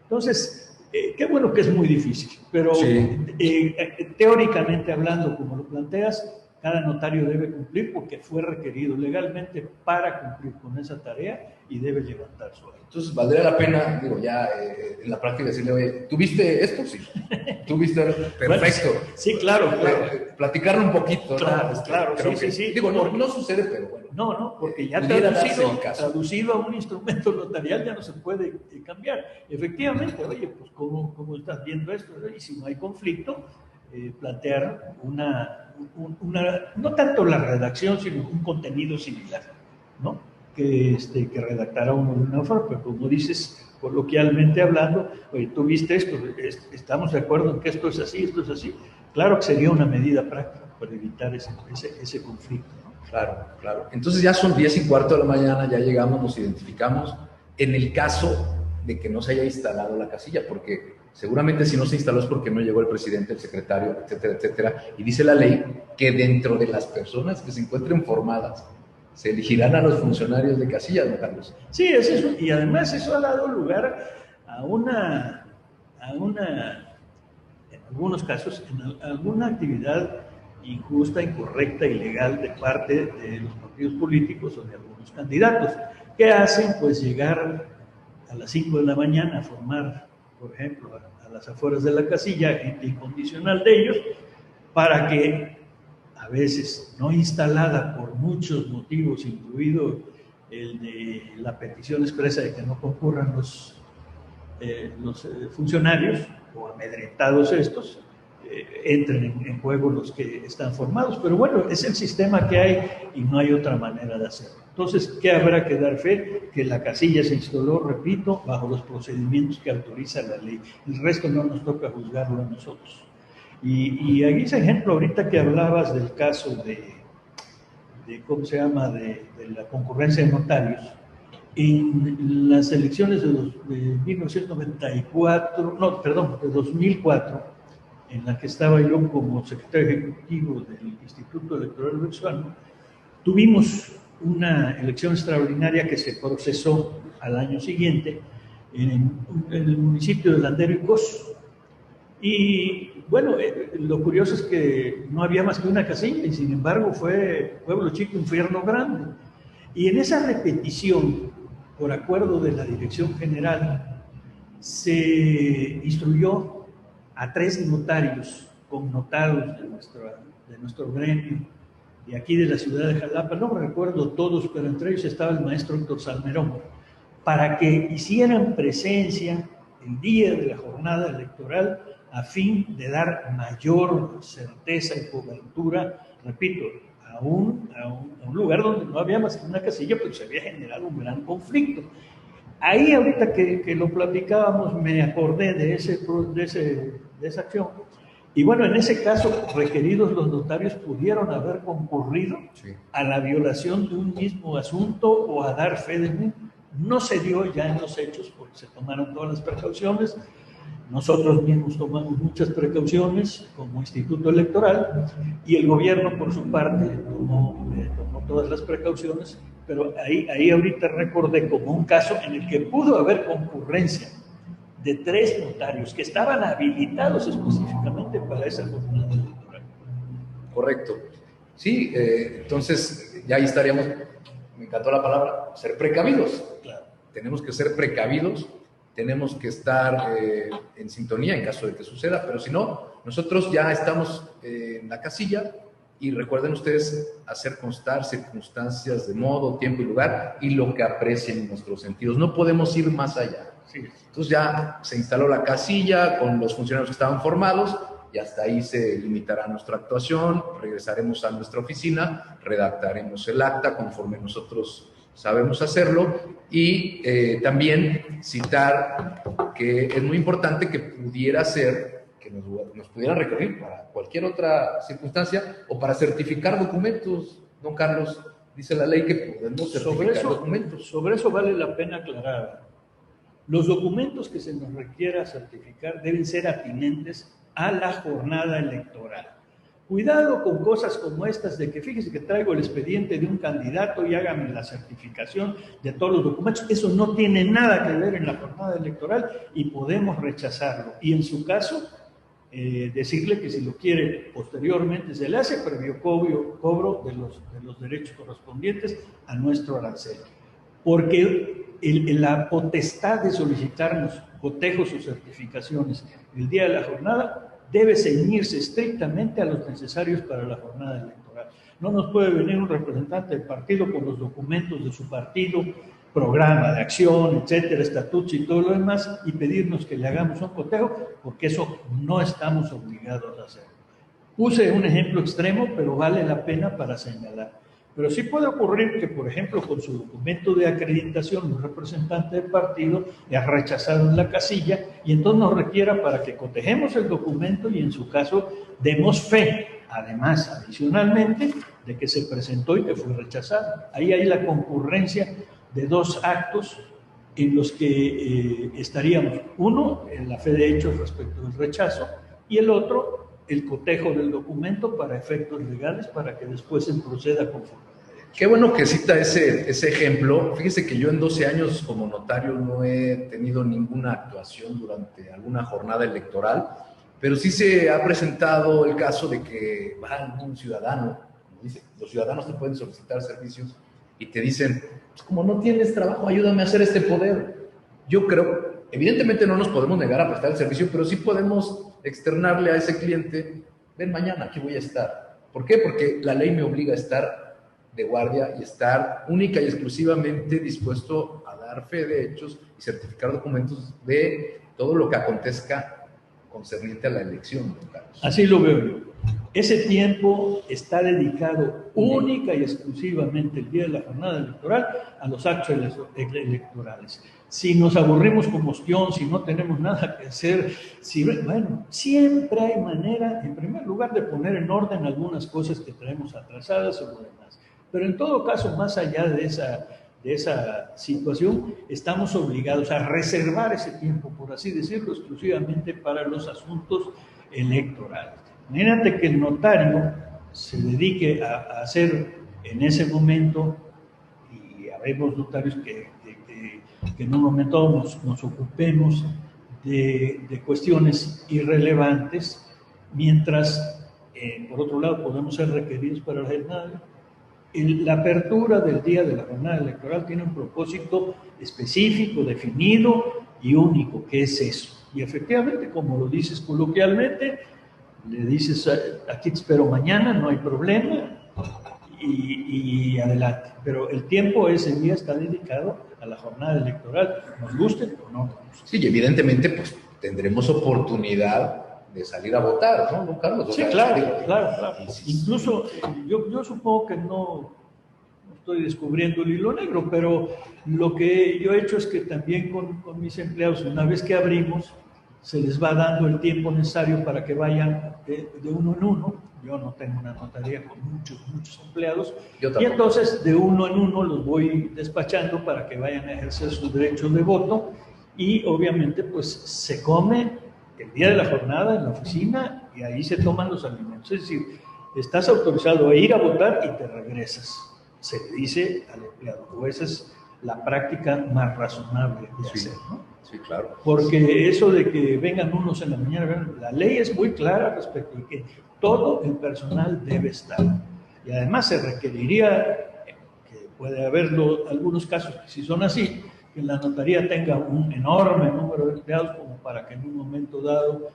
Entonces, qué bueno que es muy difícil, pero teóricamente hablando, como lo planteas, cada notario debe cumplir porque fue requerido legalmente para cumplir con esa tarea y debe levantar su acta. Entonces, valdría la pena, digo, ya en la práctica decirle, oye, ¿tuviste esto? Sí. ¿Tuviste? Perfecto. Bueno, sí, claro. Platicarlo un poquito, claro, ¿no? Claro, sí. Digo, no sucede, pero bueno. No, porque ya traducido a un instrumento notarial ya no se puede cambiar. Efectivamente, oye, pues ¿cómo estás viendo esto? Y si no hay conflicto, plantear no tanto la redacción, sino un contenido similar, ¿no? Que redactara una forma, pero como dices, coloquialmente hablando, oye, tú viste esto, estamos de acuerdo en que esto es así, claro que sería una medida práctica para evitar ese conflicto, ¿no? Claro. Entonces ya son 10:15 de la mañana, ya llegamos, nos identificamos, en el caso de que no se haya instalado la casilla, porque seguramente si no se instaló es porque no llegó el presidente, el secretario, etcétera, y dice la ley que dentro de las personas que se encuentren formadas, se elegirán a los funcionarios de casilla, ¿no, Carlos? Sí, es eso, y además eso ha dado lugar a una, en algunos casos, en alguna actividad injusta, incorrecta, ilegal de parte de los partidos políticos o de algunos candidatos, que hacen pues llegar a las 5 de la mañana a formar, por ejemplo, a las afueras de la casilla, gente incondicional de ellos, para que a veces no instalada por muchos motivos, incluido el de la petición expresa de que no concurran los funcionarios, o amedrentados estos, entren en juego los que están formados. Pero bueno, es el sistema que hay y no hay otra manera de hacerlo. Entonces, ¿qué habrá que dar fe? Que la casilla se instaló, repito, bajo los procedimientos que autoriza la ley. El resto no nos toca juzgarlo a nosotros. Y aquí ese ejemplo, ahorita que hablabas del caso de ¿cómo se llama?, de la concurrencia de notarios, en las elecciones de 1994, no, perdón, de 2004, en la que estaba yo como secretario ejecutivo del Instituto Electoral Venezolano, tuvimos una elección extraordinaria que se procesó al año siguiente en el municipio de Landero y Cos. Y bueno, lo curioso es que no había más que una casilla y sin embargo fue pueblo chico, infierno grande. Y en esa repetición, por acuerdo de la Dirección General, se instruyó a 3 notarios connotados de nuestro gremio, de aquí de la ciudad de Jalapa, no recuerdo todos, pero entre ellos estaba el maestro Héctor Salmerón, para que hicieran presencia el día de la jornada electoral a fin de dar mayor certeza y cobertura, repito, a un lugar donde no había más que una casilla, pero se había generado un gran conflicto. Ahí ahorita que lo platicábamos me acordé de esa acción. Y bueno, en ese caso, requeridos los notarios pudieron haber concurrido a la violación de un mismo asunto o a dar fe de mí. No se dio ya en los hechos porque se tomaron todas las precauciones. Nosotros mismos tomamos muchas precauciones como Instituto Electoral y el gobierno por su parte tomó todas las precauciones, pero ahí ahorita recordé como un caso en el que pudo haber concurrencia de 3 notarios que estaban habilitados específicamente para esa jornada electoral. Correcto. Sí, entonces ya ahí estaríamos, me encantó la palabra, ser precavidos. Claro. Tenemos que ser precavidos, tenemos que estar en sintonía en caso de que suceda, pero si no, nosotros ya estamos en la casilla, Y recuerden ustedes hacer constar circunstancias de modo, tiempo y lugar y lo que aprecien en nuestros sentidos. No podemos ir más allá. Sí. Entonces ya se instaló la casilla con los funcionarios que estaban formados y hasta ahí se limitará nuestra actuación. Regresaremos a nuestra oficina, redactaremos el acta conforme nosotros sabemos hacerlo y también citar que es muy importante que pudiera ser que nos pudieran requerir para cualquier otra circunstancia o para certificar documentos, don Carlos. Dice la ley que podemos certificar documentos. Sobre eso vale la pena aclarar. Los documentos que se nos requiera certificar deben ser atinentes a la jornada electoral. Cuidado con cosas como estas de que fíjese que traigo el expediente de un candidato y hágame la certificación de todos los documentos. Eso no tiene nada que ver en la jornada electoral y podemos rechazarlo. Y en su caso, decirle que si lo quiere posteriormente se le hace previo cobro de los derechos correspondientes a nuestro arancel. Porque la potestad de solicitarnos cotejos o certificaciones el día de la jornada debe ceñirse estrictamente a los necesarios para la jornada electoral. No nos puede venir un representante del partido con los documentos de su partido, programa de acción, etcétera, estatutos y todo lo demás, y pedirnos que le hagamos un cotejo, porque eso no estamos obligados a hacer. Puse un ejemplo extremo, pero vale la pena para señalar. Pero sí puede ocurrir que, por ejemplo, con su documento de acreditación, un representante del partido le ha rechazado en la casilla y entonces nos requiera para que cotejemos el documento y en su caso demos fe, además, adicionalmente, de que se presentó y que fue rechazado. Ahí hay la concurrencia de dos actos en los que estaríamos, uno, en la fe de hechos respecto del rechazo y el otro, el cotejo del documento para efectos legales para que después se proceda conforme. Qué bueno que cita ese ejemplo. Fíjese que yo en 12 años como notario no he tenido ninguna actuación durante alguna jornada electoral, pero sí se ha presentado el caso de que va un ciudadano, como dice, los ciudadanos te pueden solicitar servicios y te dicen, pues como no tienes trabajo, ayúdame a hacer este poder. Yo creo, evidentemente no nos podemos negar a prestar el servicio, pero sí podemos externarle a ese cliente, ven mañana, aquí voy a estar. ¿Por qué? Porque la ley me obliga a estar de guardia y estar única y exclusivamente dispuesto a dar fe de hechos y certificar documentos de todo lo que acontezca concerniente a la elección. Así lo veo yo. Ese tiempo está dedicado única y exclusivamente el día de la jornada electoral a los actos electorales. Si nos aburrimos como ostión, si no tenemos nada que hacer, bueno, siempre hay manera, en primer lugar, de poner en orden algunas cosas que traemos atrasadas o lo demás. Pero en todo caso, más allá de esa situación, estamos obligados a reservar ese tiempo, por así decirlo, exclusivamente para los asuntos electorales. Imagínate que el notario se dedique a hacer en ese momento, y habemos notarios que en un momento nos ocupemos de cuestiones irrelevantes, mientras, por otro lado, podemos ser requeridos para la jornada. La apertura del día de la jornada electoral tiene un propósito específico, definido y único, que es eso. Y efectivamente, como lo dices coloquialmente, le dices, aquí te espero mañana, no hay problema, y adelante. Pero el tiempo ese día está dedicado a la jornada electoral, nos guste o no. Sí, y evidentemente pues tendremos oportunidad de salir a votar, ¿no, don Carlos? Sí, claro. Incluso yo supongo que no estoy descubriendo el hilo negro, pero lo que yo he hecho es que también con mis empleados, una vez que abrimos, se les va dando el tiempo necesario para que vayan de uno en uno. Yo no tengo una notaría con muchos empleados. Y entonces de uno en uno los voy despachando para que vayan a ejercer sus derechos de voto y obviamente pues se come el día de la jornada en la oficina y ahí se toman los alimentos. Es decir, estás autorizado a ir a votar y te regresas. Se le dice al empleado, o esa es la práctica más razonable de hacer, ¿no? Sí, claro. Porque eso de que vengan unos en la mañana, la ley es muy clara respecto a que todo el personal debe estar. Y además se requeriría, que puede haber algunos casos que si son así, que la notaría tenga un enorme número de empleados como para que en un momento dado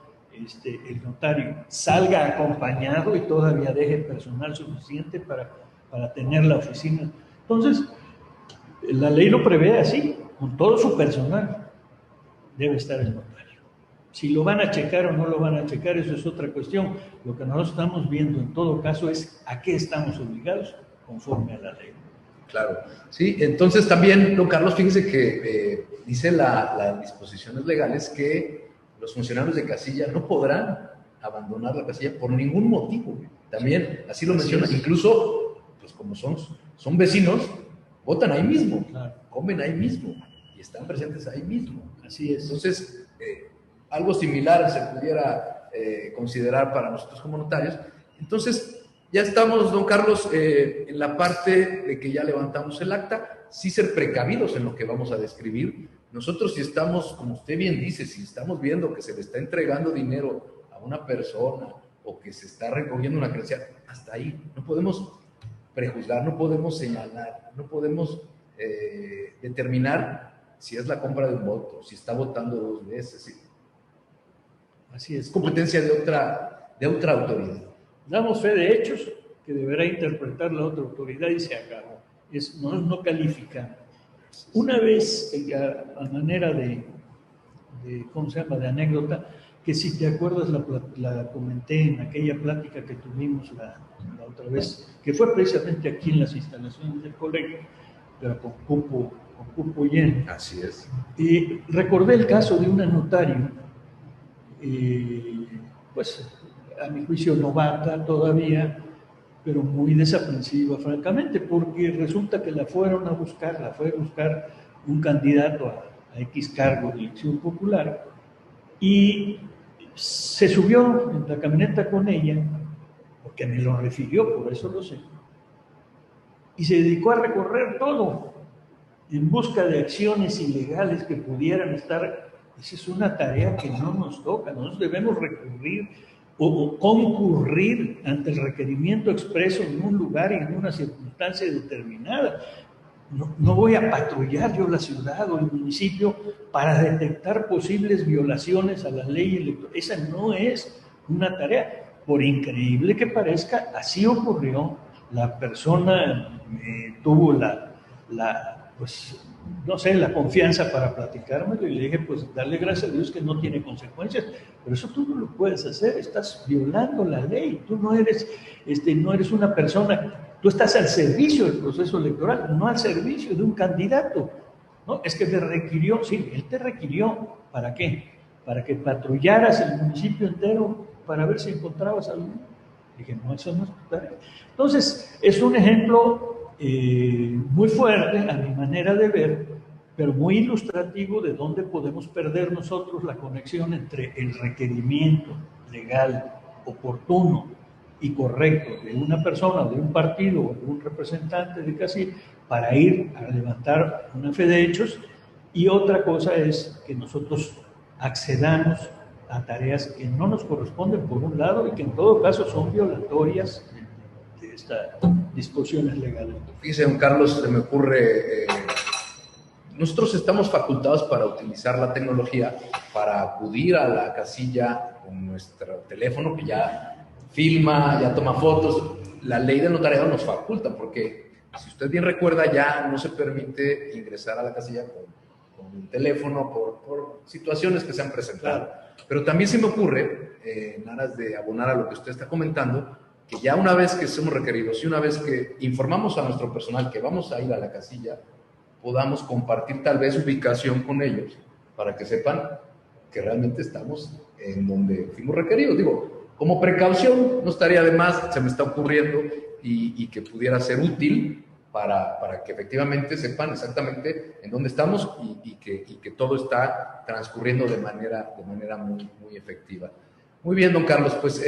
el notario salga acompañado y todavía deje personal suficiente para tener la oficina. Entonces, la ley lo prevé así, con todo su personal debe estar el notario. Si lo van a checar o no lo van a checar, eso es otra cuestión. Lo que nosotros estamos viendo en todo caso es a qué estamos obligados conforme a la ley. Claro, sí, entonces también, don Carlos, fíjese que dice las disposiciones legales que los funcionarios de casilla no podrán abandonar la casilla por ningún motivo. También, así lo menciona, incluso, pues como son vecinos, votan ahí mismo, claro, comen ahí mismo y están presentes ahí mismo. Así es. Entonces, algo similar se pudiera considerar para nosotros como notarios. Entonces, ya estamos, don Carlos, en la parte de que ya levantamos el acta, sí ser precavidos en lo que vamos a describir. Nosotros si estamos, como usted bien dice, si estamos viendo que se le está entregando dinero a una persona o que se está recogiendo una credencial, hasta ahí, no podemos prejuzgar, no podemos señalar, no podemos determinar si es la compra de un voto, si está votando 2 veces. ¿Sí? Así es, competencia de otra autoridad. Damos fe de hechos que deberá interpretar la otra autoridad y se acabó. No califica. Una vez, a manera de ¿cómo se llama?, de anécdota, que si te acuerdas la comenté en aquella plática que tuvimos la otra vez, que fue precisamente aquí en las instalaciones del colegio, pero con cupo lleno. Así es. Y recordé el caso de una notario, pues a mi juicio novata todavía, pero muy desaprensiva francamente, porque resulta que la fue a buscar un candidato a X cargo de elección popular y se subió en la camioneta con ella, porque me lo refirió, por eso lo sé, y se dedicó a recorrer todo en busca de acciones ilegales que pudieran estar. Esa es una tarea que no nos toca, nosotros debemos recurrir o concurrir ante el requerimiento expreso en un lugar y en una circunstancia determinada. No voy a patrullar yo la ciudad o el municipio para detectar posibles violaciones a la ley electoral. Esa no es una tarea. Por increíble que parezca, así ocurrió. La persona tuvo pues, no sé, la confianza para platicármelo y le dije, pues darle gracias a Dios que no tiene consecuencias, pero eso tú no lo puedes hacer, estás violando la ley, tú no eres una persona, tú estás al servicio del proceso electoral, no al servicio de un candidato, ¿no? Es que te requirió, sí, él te requirió, ¿para qué? Para que patrullaras el municipio entero para ver si encontrabas algo. Dije, no, eso no es tu tarea. Entonces, es un ejemplo muy fuerte a mi manera de ver, pero muy ilustrativo de dónde podemos perder nosotros la conexión entre el requerimiento legal, oportuno y correcto de una persona, de un partido o de un representante de casilla para ir a levantar una fe de hechos, y otra cosa es que nosotros accedamos a tareas que no nos corresponden por un lado y que en todo caso son violatorias de estas disposiciones legales. Fíjese, don Carlos, se me ocurre, nosotros estamos facultados para utilizar la tecnología, para acudir a la casilla con nuestro teléfono, que ya filma, ya toma fotos. La ley de notariado nos faculta, porque si usted bien recuerda, ya no se permite ingresar a la casilla con el teléfono por situaciones que se han presentado. Claro. Pero también se me ocurre, en aras de abonar a lo que usted está comentando, que ya una vez que somos requeridos y una vez que informamos a nuestro personal que vamos a ir a la casilla, podamos compartir tal vez ubicación con ellos para que sepan que realmente estamos en donde fuimos requeridos. Digo, como precaución, no estaría de más, se me está ocurriendo y que pudiera ser útil para que efectivamente sepan exactamente en dónde estamos y que todo está transcurriendo de manera muy, muy efectiva. Muy bien, don Carlos, pues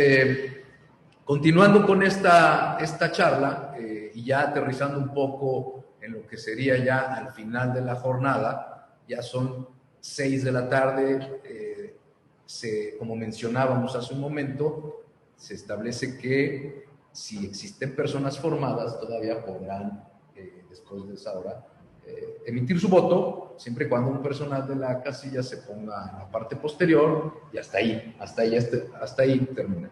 continuando con esta charla y ya aterrizando un poco en lo que sería ya al final de la jornada, ya son 6 de la tarde, como mencionábamos hace un momento, se establece que si existen personas formadas todavía podrán, después de esa hora, emitir su voto, siempre y cuando un personal de la casilla se ponga en la parte posterior, y hasta ahí termina.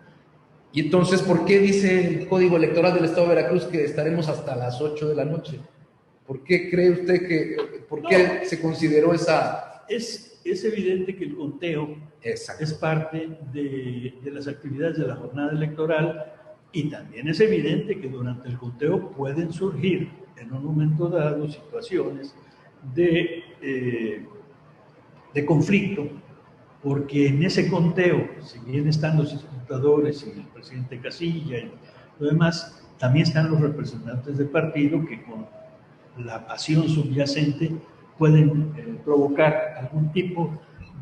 Y entonces, ¿por qué dice el Código Electoral del Estado de Veracruz que estaremos hasta las 8 de la noche? ¿Por qué cree usted por qué se consideró esa? Es evidente que el conteo es parte de las actividades de la jornada electoral, y también es evidente que durante el conteo pueden surgir en un momento dado situaciones de conflicto, porque en ese conteo, si bien están los escrutadores y el presidente Casilla y lo demás, también están los representantes del partido que con la pasión subyacente pueden provocar algún tipo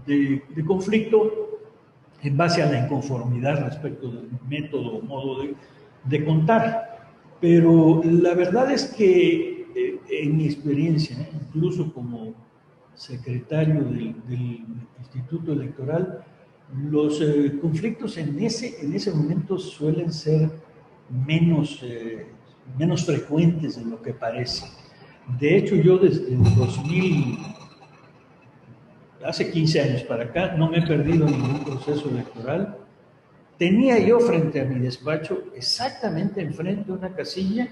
de conflicto en base a la inconformidad respecto del método o modo de contar. Pero la verdad es que en mi experiencia, incluso como secretario del Instituto Electoral, los conflictos en ese momento suelen ser menos frecuentes de lo que parece. De hecho, yo desde el 2000, hace 15 años para acá, no me he perdido ningún proceso electoral. Tenía yo frente a mi despacho, exactamente enfrente, una casilla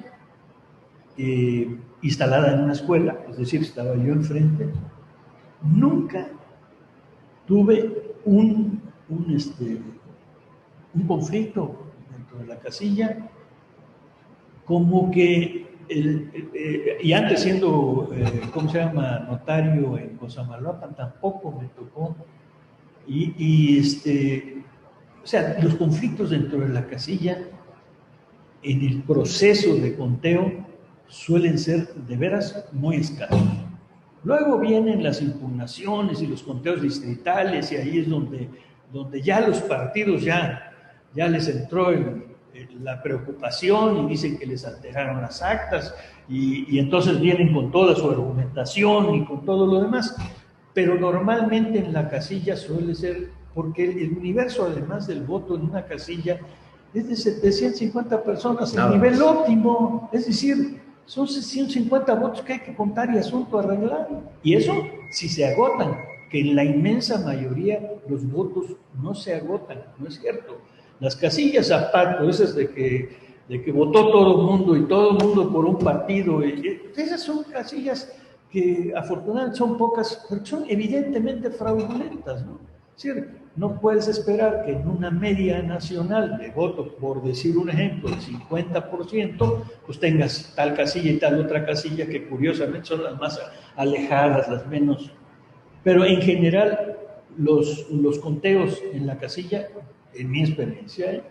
instalada en una escuela, es decir, estaba yo enfrente. Nunca tuve un conflicto dentro de la casilla, como que y antes siendo, ¿cómo se llama?, notario en Cosamaloapan, tampoco me tocó. O sea, los conflictos dentro de la casilla, en el proceso de conteo, suelen ser de veras muy escasos. Luego vienen las impugnaciones y los conteos distritales, y ahí es donde ya los partidos ya les entró la preocupación y dicen que les alteraron las actas, y entonces vienen con toda su argumentación y con todo lo demás. Pero normalmente en la casilla suele ser, porque el universo, además del voto en una casilla, es de 750 personas, el nivel óptimo, es decir, son 650 votos que hay que contar y asunto arreglado. Y eso si se agotan, que en la inmensa mayoría los votos no se agotan, ¿no es cierto? Las casillas a pacto, esas de que votó todo el mundo y todo el mundo por un partido, esas son casillas que afortunadamente son pocas, pero son evidentemente fraudulentas, ¿no? Es decir, no puedes esperar que en una media nacional de voto, por decir un ejemplo, del 50%, pues tengas tal casilla y tal otra casilla, que curiosamente son las más alejadas, las menos. Pero en general, los conteos en la casilla, en mi experiencia,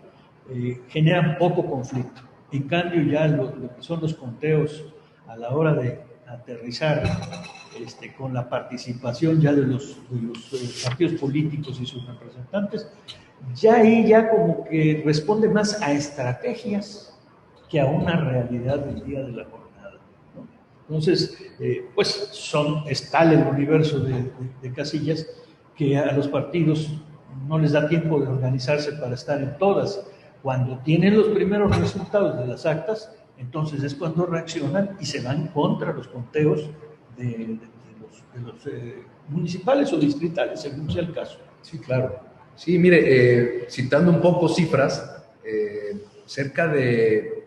generan poco conflicto. En cambio, ya lo que son los conteos a la hora de aterrizar con la participación ya de los partidos políticos y sus representantes, ya ahí ya como que responde más a estrategias que a una realidad del día de la jornada, ¿no? Entonces, pues es tal el universo de casillas que a los partidos no les da tiempo de organizarse para estar en todas. Cuando tienen los primeros resultados de las actas, entonces es cuando reaccionan y se van contra los conteos de los municipales o distritales, según sea el caso. Sí, claro. Sí, mire, citando un poco cifras, cerca de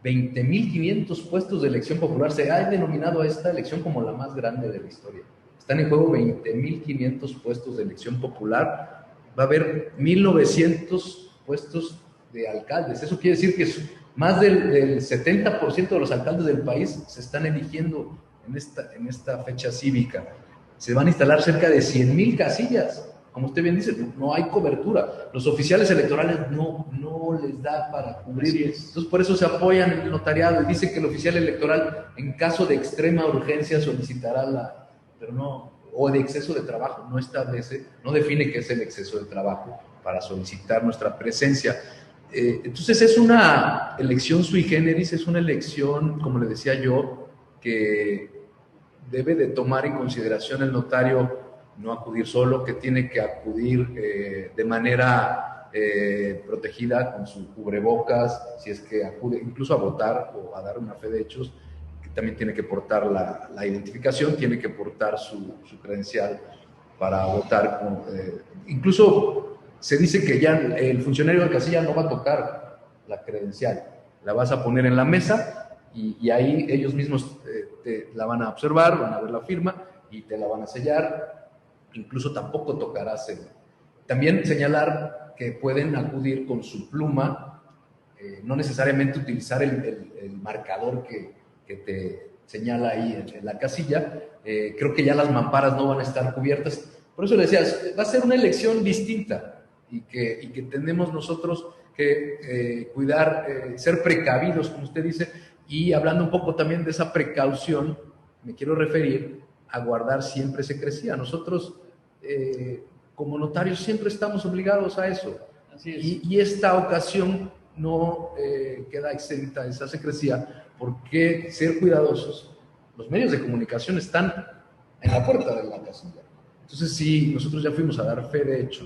20.500 puestos de elección popular. Se ha denominado a esta elección como la más grande de la historia. Están en juego 20.500 puestos de elección popular. Va a haber 1.900 puestos de alcaldes. Eso quiere decir que más del 70% de los alcaldes del país se están eligiendo en esta fecha cívica. Se van a instalar cerca de 100,000 casillas. Como usted bien dice, no hay cobertura. Los oficiales electorales no les da para cubrir. Entonces, por eso se apoyan en el notariado y dicen que el oficial electoral, en caso de extrema urgencia, solicitará o de exceso de trabajo, no define qué es el exceso de trabajo para solicitar nuestra presencia. Entonces, es una elección sui generis, es una elección, como le decía yo, que debe de tomar en consideración el notario, no acudir solo, que tiene que acudir de manera protegida con su cubrebocas, si es que acude incluso a votar o a dar una fe de hechos, también tiene que portar la identificación, tiene que portar su credencial para votar. Incluso se dice que ya el funcionario de casilla no va a tocar la credencial, la vas a poner en la mesa y ahí ellos mismos te la van a observar, van a ver la firma y te la van a sellar. Incluso tampoco tocarás también señalar que pueden acudir con su pluma, no necesariamente utilizar el marcador que te señala ahí en la casilla. Creo que ya las mamparas no van a estar cubiertas. Por eso le decía, va a ser una elección distinta y que tenemos nosotros que cuidar, ser precavidos, como usted dice, y hablando un poco también de esa precaución, me quiero referir a guardar siempre secrecía. Nosotros, como notarios, siempre estamos obligados a eso. Así es. Y esta ocasión no queda exenta de esa secrecía. ¿Por qué ser cuidadosos? Los medios de comunicación están en la puerta de la casilla. Entonces, sí, nosotros ya fuimos a dar fe de hecho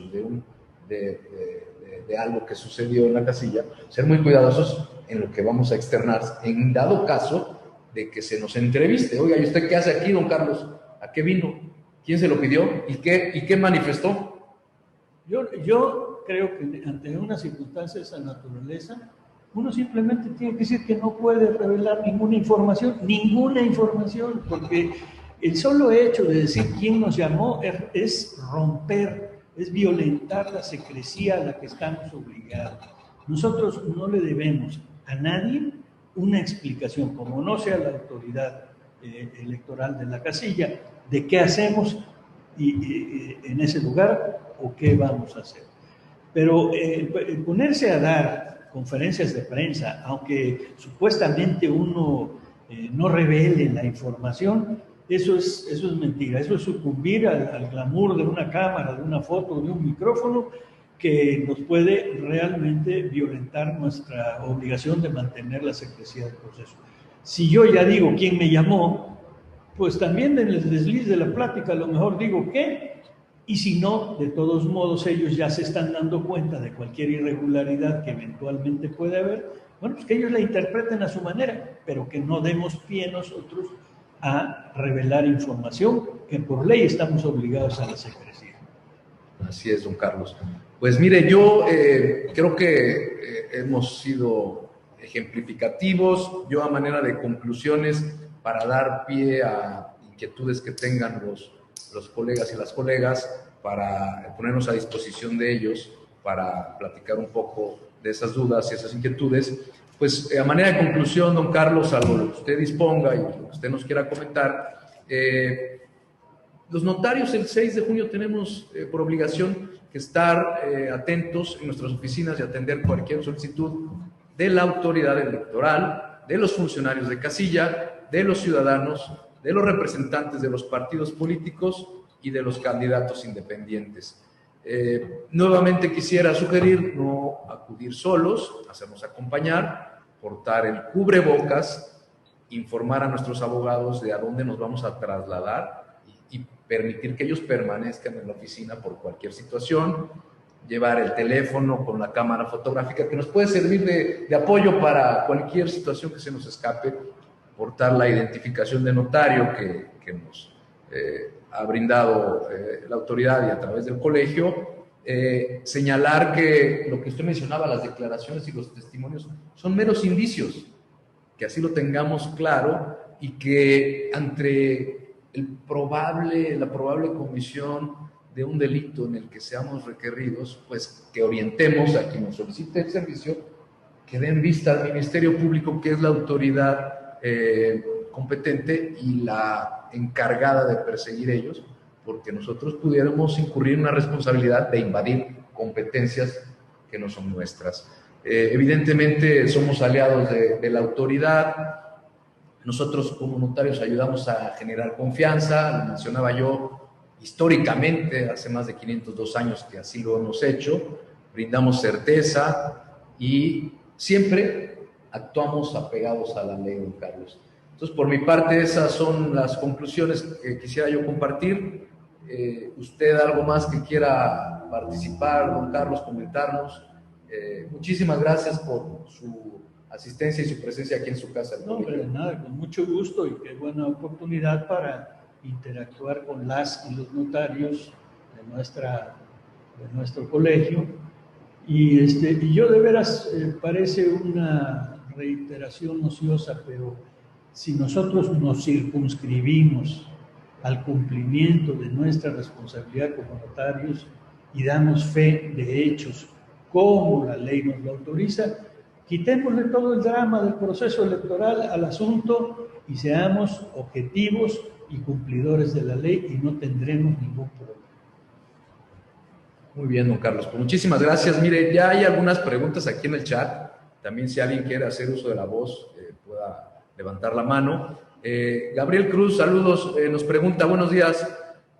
de algo que sucedió en la casilla, ser muy cuidadosos en lo que vamos a externar, en dado caso de que se nos entreviste. Oiga, ¿y usted qué hace aquí, don Carlos? ¿A qué vino? ¿Quién se lo pidió? ¿Y qué manifestó? Yo creo que ante una circunstancia de esa naturaleza, uno simplemente tiene que decir que no puede revelar ninguna información, porque el solo hecho de decir quién nos llamó es romper, es violentar la secrecía a la que estamos obligados. Nosotros no le debemos a nadie una explicación, como no sea la autoridad electoral de la casilla, de qué hacemos en ese lugar o qué vamos a hacer. Pero ponerse a dar conferencias de prensa, aunque supuestamente uno no revele la información, eso es mentira, eso es sucumbir al glamour de una cámara, de una foto, de un micrófono, que nos puede realmente violentar nuestra obligación de mantener la secrecía del proceso. Si yo ya digo quién me llamó, pues también en el desliz de la plática a lo mejor digo qué, y si no, de todos modos ellos ya se están dando cuenta de cualquier irregularidad que eventualmente puede haber, bueno, pues que ellos la interpreten a su manera, pero que no demos pie nosotros a revelar información que por ley estamos obligados a la secrecía. Así es, don Carlos. Pues mire, yo creo que hemos sido ejemplificativos. Yo, a manera de conclusiones, para dar pie a inquietudes que tengan los colegas y las colegas, para ponernos a disposición de ellos, para platicar un poco de esas dudas y esas inquietudes, pues a manera de conclusión, don Carlos, algo lo que usted disponga y lo que usted nos quiera comentar, los notarios el 6 de junio tenemos por obligación que estar atentos en nuestras oficinas y atender cualquier solicitud de la autoridad electoral, de los funcionarios de casilla, de los ciudadanos, de los representantes de los partidos políticos y de los candidatos independientes. Nuevamente quisiera sugerir no acudir solos, hacernos acompañar, portar el cubrebocas, informar a nuestros abogados de a dónde nos vamos a trasladar y permitir que ellos permanezcan en la oficina por cualquier situación, llevar el teléfono con la cámara fotográfica que nos puede servir de apoyo para cualquier situación que se nos escape, portar la identificación de notario que nos ha brindado la autoridad y a través del colegio, señalar que lo que usted mencionaba, las declaraciones y los testimonios son meros indicios, que así lo tengamos claro y que ante la probable comisión de un delito en el que seamos requeridos, pues que orientemos a quien nos solicite el servicio, que den vista al Ministerio Público, que es la autoridad competente y la encargada de perseguir ellos, porque nosotros pudiéramos incurrir en una responsabilidad de invadir competencias que no son nuestras. Evidentemente somos aliados de la autoridad. Nosotros como notarios ayudamos a generar confianza, lo mencionaba yo, históricamente, hace más de 502 años que así lo hemos hecho, brindamos certeza y siempre actuamos apegados a la ley, don Carlos. Entonces, por mi parte, esas son las conclusiones que quisiera yo compartir. ¿Usted algo más que quiera participar, don Carlos, comentarnos? Muchísimas gracias por su asistencia y su presencia aquí en su casa. No, hombre, nada, con mucho gusto, y qué buena oportunidad para interactuar con las y los notarios de nuestro colegio. Y yo de veras, parece una reiteración ociosa, pero si nosotros nos circunscribimos al cumplimiento de nuestra responsabilidad como notarios y damos fe de hechos como la ley nos lo autoriza, quitémosle todo el drama del proceso electoral al asunto y seamos objetivos y cumplidores de la ley, y no tendremos ningún problema. Muy bien, don Carlos. Pues muchísimas gracias. Mire, ya hay algunas preguntas aquí en el chat. También si alguien quiere hacer uso de la voz, pueda levantar la mano. Gabriel Cruz, saludos. Nos pregunta, buenos días.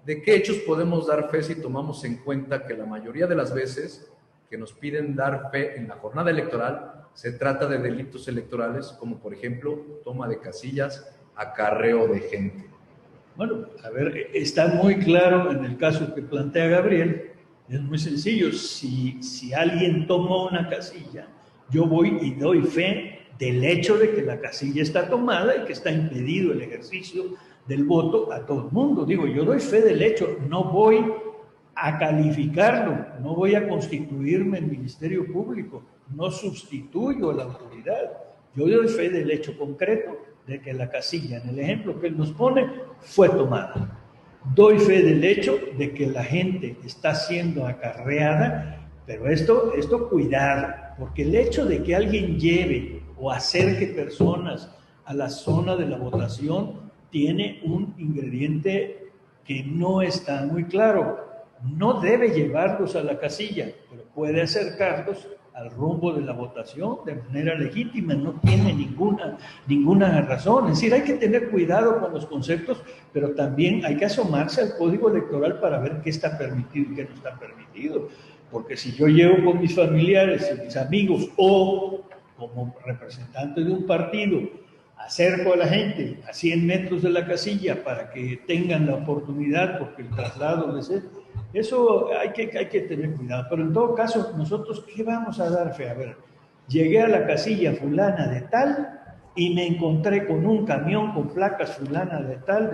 ¿De qué hechos podemos dar fe si tomamos en cuenta que la mayoría de las veces que nos piden dar fe en la jornada electoral se trata de delitos electorales, como por ejemplo toma de casillas, acarreo de gente? Bueno, a ver, está muy claro en el caso que plantea Gabriel. Es muy sencillo. Si alguien toma una casilla, yo voy y doy fe del hecho de que la casilla está tomada y que está impedido el ejercicio del voto a todo el mundo. Digo, yo doy fe del hecho, no voy a calificarlo, no voy a constituirme en Ministerio Público, no sustituyo a la autoridad. Yo doy fe del hecho concreto de que la casilla, en el ejemplo que él nos pone, fue tomada. Doy fe del hecho de que la gente está siendo acarreada, pero esto cuidado, porque el hecho de que alguien lleve o acerque personas a la zona de la votación tiene un ingrediente que no está muy claro. No debe llevarlos a la casilla, pero puede acercarlos al rumbo de la votación de manera legítima. No tiene ninguna razón. Es decir, hay que tener cuidado con los conceptos, pero también hay que asomarse al código electoral para ver qué está permitido y qué no está permitido. Porque si yo llevo con mis familiares y mis amigos, o como representante de un partido, acerco a la gente a 100 metros de la casilla para que tengan la oportunidad, porque el traslado les es... Eso hay que tener cuidado. Pero en todo caso, nosotros, ¿qué vamos a dar fe? A ver, llegué a la casilla fulana de tal y me encontré con un camión con placas fulana de tal,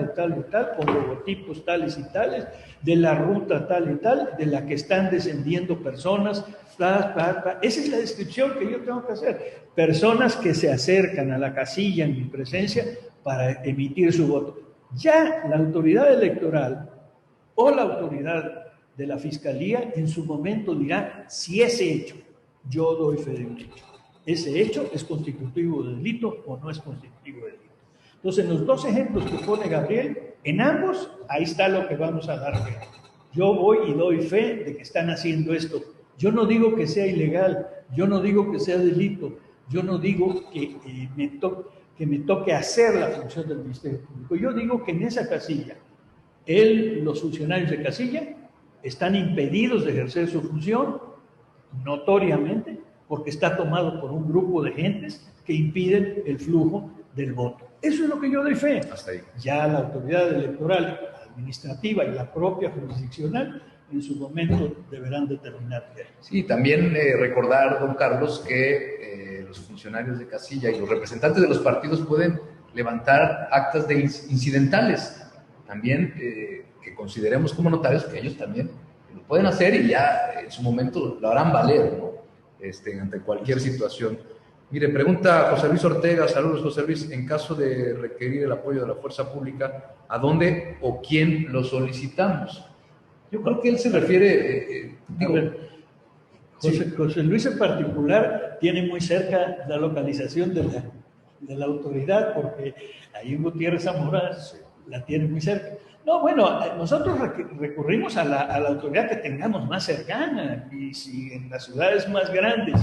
con logotipos tales y tales, de la ruta tal y tal, de la que están descendiendo personas. Esa es la descripción que yo tengo que hacer. Personas que se acercan a la casilla en mi presencia para emitir su voto. Ya la autoridad electoral o la autoridad de la Fiscalía en su momento dirá si ese hecho, yo doy fe de un hecho, ese hecho es constitutivo de delito o no es constitutivo de delito. Entonces, en los dos ejemplos que pone Gabriel, en ambos, ahí está lo que vamos a dar fe. Yo voy y doy fe de que están haciendo esto. Yo no digo que sea ilegal, yo no digo que sea delito, yo no digo que me toque hacer la función del Ministerio Público. Yo digo que en esa casilla, los funcionarios de casilla están impedidos de ejercer su función notoriamente porque está tomado por un grupo de gentes que impiden el flujo del voto. Eso es lo que yo doy fe. Hasta ahí. Ya la autoridad electoral, administrativa y la propia jurisdiccional en su momento deberán determinar qué hay. Sí, también recordar, don Carlos, que los funcionarios de casilla y los representantes de los partidos pueden levantar actas de incidentales. También que consideremos como notarios que ellos también lo pueden hacer y ya en su momento lo harán valer, ¿no? Ante cualquier situación. Mire, pregunta José Luis Ortega, saludos José Luis, en caso de requerir el apoyo de la fuerza pública, ¿a dónde o quién lo solicitamos? Yo creo que él se refiere, José Luis en particular tiene muy cerca la localización de la autoridad, porque ahí en Gutiérrez Zamora la tiene muy cerca. No, bueno, nosotros recurrimos a la autoridad que tengamos más cercana, y si en las ciudades más grandes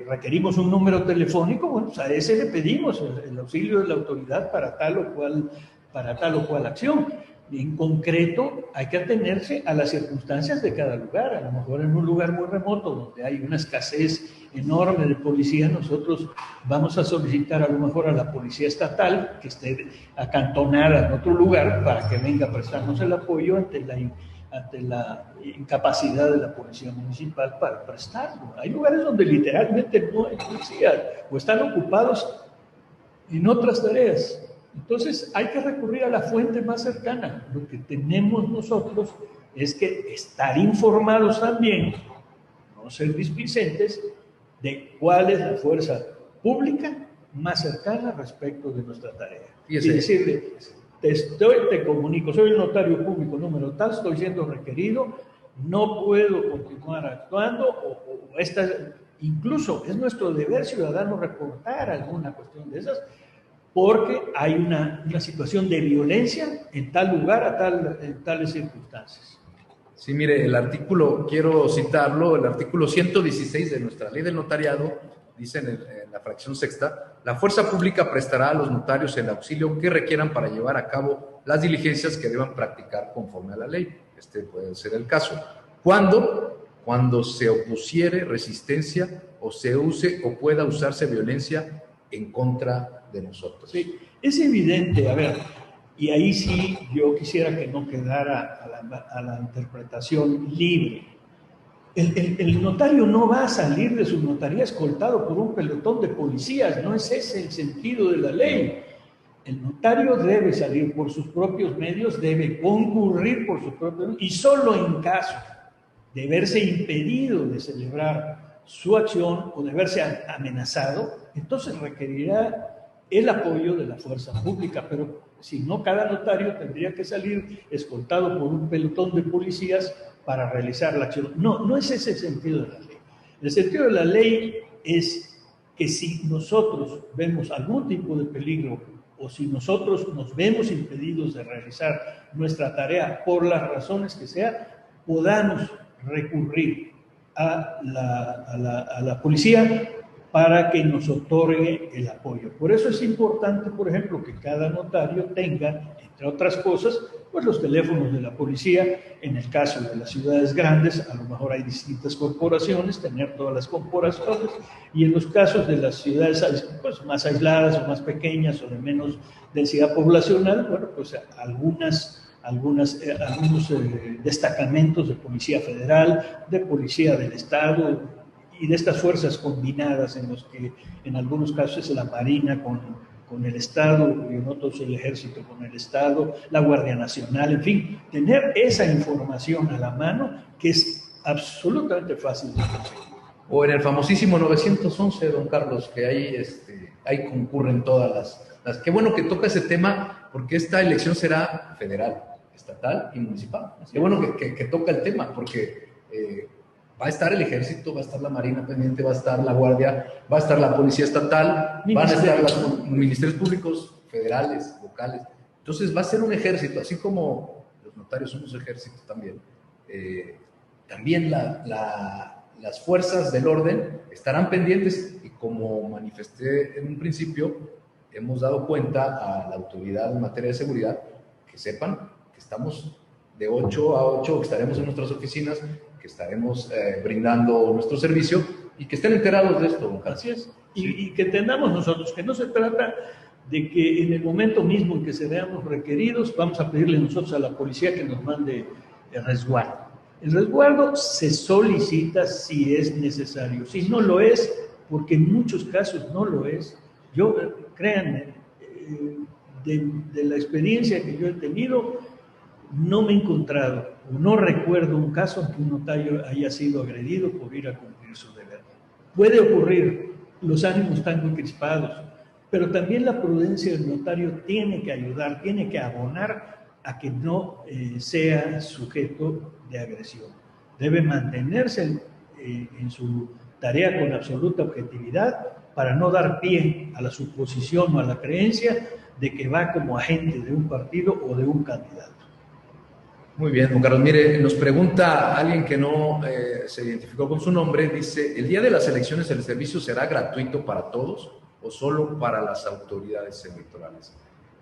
requerimos un número telefónico, bueno, pues a ese le pedimos el auxilio de la autoridad para tal o cual acción. En concreto, hay que atenerse a las circunstancias de cada lugar. A lo mejor en un lugar muy remoto, donde hay una escasez enorme de policía, nosotros vamos a solicitar a lo mejor a la policía estatal que esté acantonada en otro lugar para que venga a prestarnos el apoyo ante ante la incapacidad de la policía municipal para prestarlo. Hay lugares donde literalmente no hay policía o están ocupados en otras tareas. Entonces hay que recurrir a la fuente más cercana. Lo que tenemos nosotros es que estar informados también, no ser displicentes, de cuál es la fuerza pública más cercana respecto de nuestra tarea. Y decirle, te comunico, soy el notario público número tal, estoy siendo requerido, no puedo continuar actuando, incluso es nuestro deber ciudadano reportar alguna cuestión de esas, porque hay una situación de violencia en tal lugar, en tales circunstancias. Sí, mire, el artículo, quiero citarlo, el artículo 116 de nuestra ley del notariado, dice en la fracción sexta, la fuerza pública prestará a los notarios el auxilio que requieran para llevar a cabo las diligencias que deban practicar conforme a la ley. Este puede ser el caso. Cuando se opusiere resistencia o se use o pueda usarse violencia en contra de nosotros. Sí, es evidente, a ver, y ahí sí yo quisiera que no quedara a la interpretación libre. El notario no va a salir de su notaría escoltado por un pelotón de policías, no es ese el sentido de la ley. El notario debe salir por sus propios medios, debe concurrir por sus propios medios, y solo en caso de verse impedido de celebrar su acción o de verse amenazado, entonces requerirá el apoyo de la fuerza pública, pero si no, cada notario tendría que salir escoltado por un pelotón de policías para realizar la acción. No es ese el sentido de la ley. El sentido de la ley es que si nosotros vemos algún tipo de peligro o si nosotros nos vemos impedidos de realizar nuestra tarea por las razones que sea, podamos recurrir a la policía para que nos otorgue el apoyo. Por eso es importante, por ejemplo, que cada notario tenga, entre otras cosas, pues los teléfonos de la policía. En el caso de las ciudades grandes, a lo mejor hay distintas corporaciones, tener todas las corporaciones, y en los casos de las ciudades pues, más aisladas o más pequeñas o de menos densidad poblacional, bueno, pues algunos destacamentos de Policía Federal, de Policía del Estado, y de estas fuerzas combinadas en los que en algunos casos es la Marina con el Estado y en otros el Ejército con el Estado, la Guardia Nacional, en fin, tener esa información a la mano que es absolutamente fácil de conseguir. O en el famosísimo 911, don Carlos, que ahí concurren todas las... Qué bueno que toca ese tema, porque esta elección será federal, estatal y municipal. Qué bueno que toca el tema, porque... va a estar el Ejército, va a estar la Marina pendiente, va a estar la Guardia, va a estar la Policía Estatal, van a estar los ministerios públicos federales, locales. Entonces va a ser un ejército, así como los notarios somos ejército también. También las fuerzas del orden estarán pendientes y como manifesté en un principio, hemos dado cuenta a la autoridad en materia de seguridad que sepan que estamos de 8 a 8, que estaremos en nuestras oficinas, que estaremos brindando nuestro servicio y que estén enterados de esto, don Carlos. Así es. Y que entendamos nosotros que no se trata de que en el momento mismo en que se veamos requeridos, vamos a pedirle nosotros a la policía que nos mande el resguardo. El resguardo se solicita si es necesario. Si no lo es, porque en muchos casos no lo es, yo, créanme, de la experiencia que yo he tenido, no me he encontrado, o no recuerdo un caso en que un notario haya sido agredido por ir a cumplir su deber. Puede ocurrir, los ánimos están muy crispados, pero también la prudencia del notario tiene que ayudar, tiene que abonar a que no sea sujeto de agresión. Debe mantenerse en su tarea con absoluta objetividad para no dar pie a la suposición o a la creencia de que va como agente de un partido o de un candidato. Muy bien, don Carlos. Mire, nos pregunta alguien que no se identificó con su nombre, dice, ¿el día de las elecciones el servicio será gratuito para todos o solo para las autoridades electorales?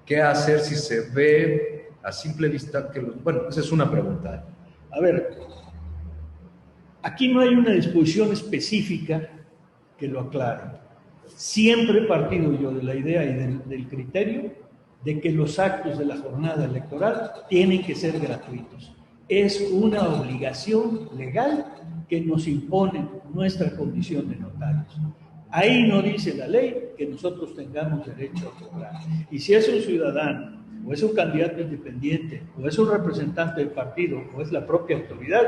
¿Qué hacer si se ve a simple vista que los... Bueno, esa es una pregunta. A ver, aquí no hay una disposición específica que lo aclare. Siempre he partido yo de la idea y del criterio de que los actos de la jornada electoral tienen que ser gratuitos. es una obligación legal que nos impone nuestra condición de notarios. Ahí no dice la ley que nosotros tengamos derecho a cobrar. Y si es un ciudadano, o es un candidato independiente, o es un representante del partido, o es la propia autoridad,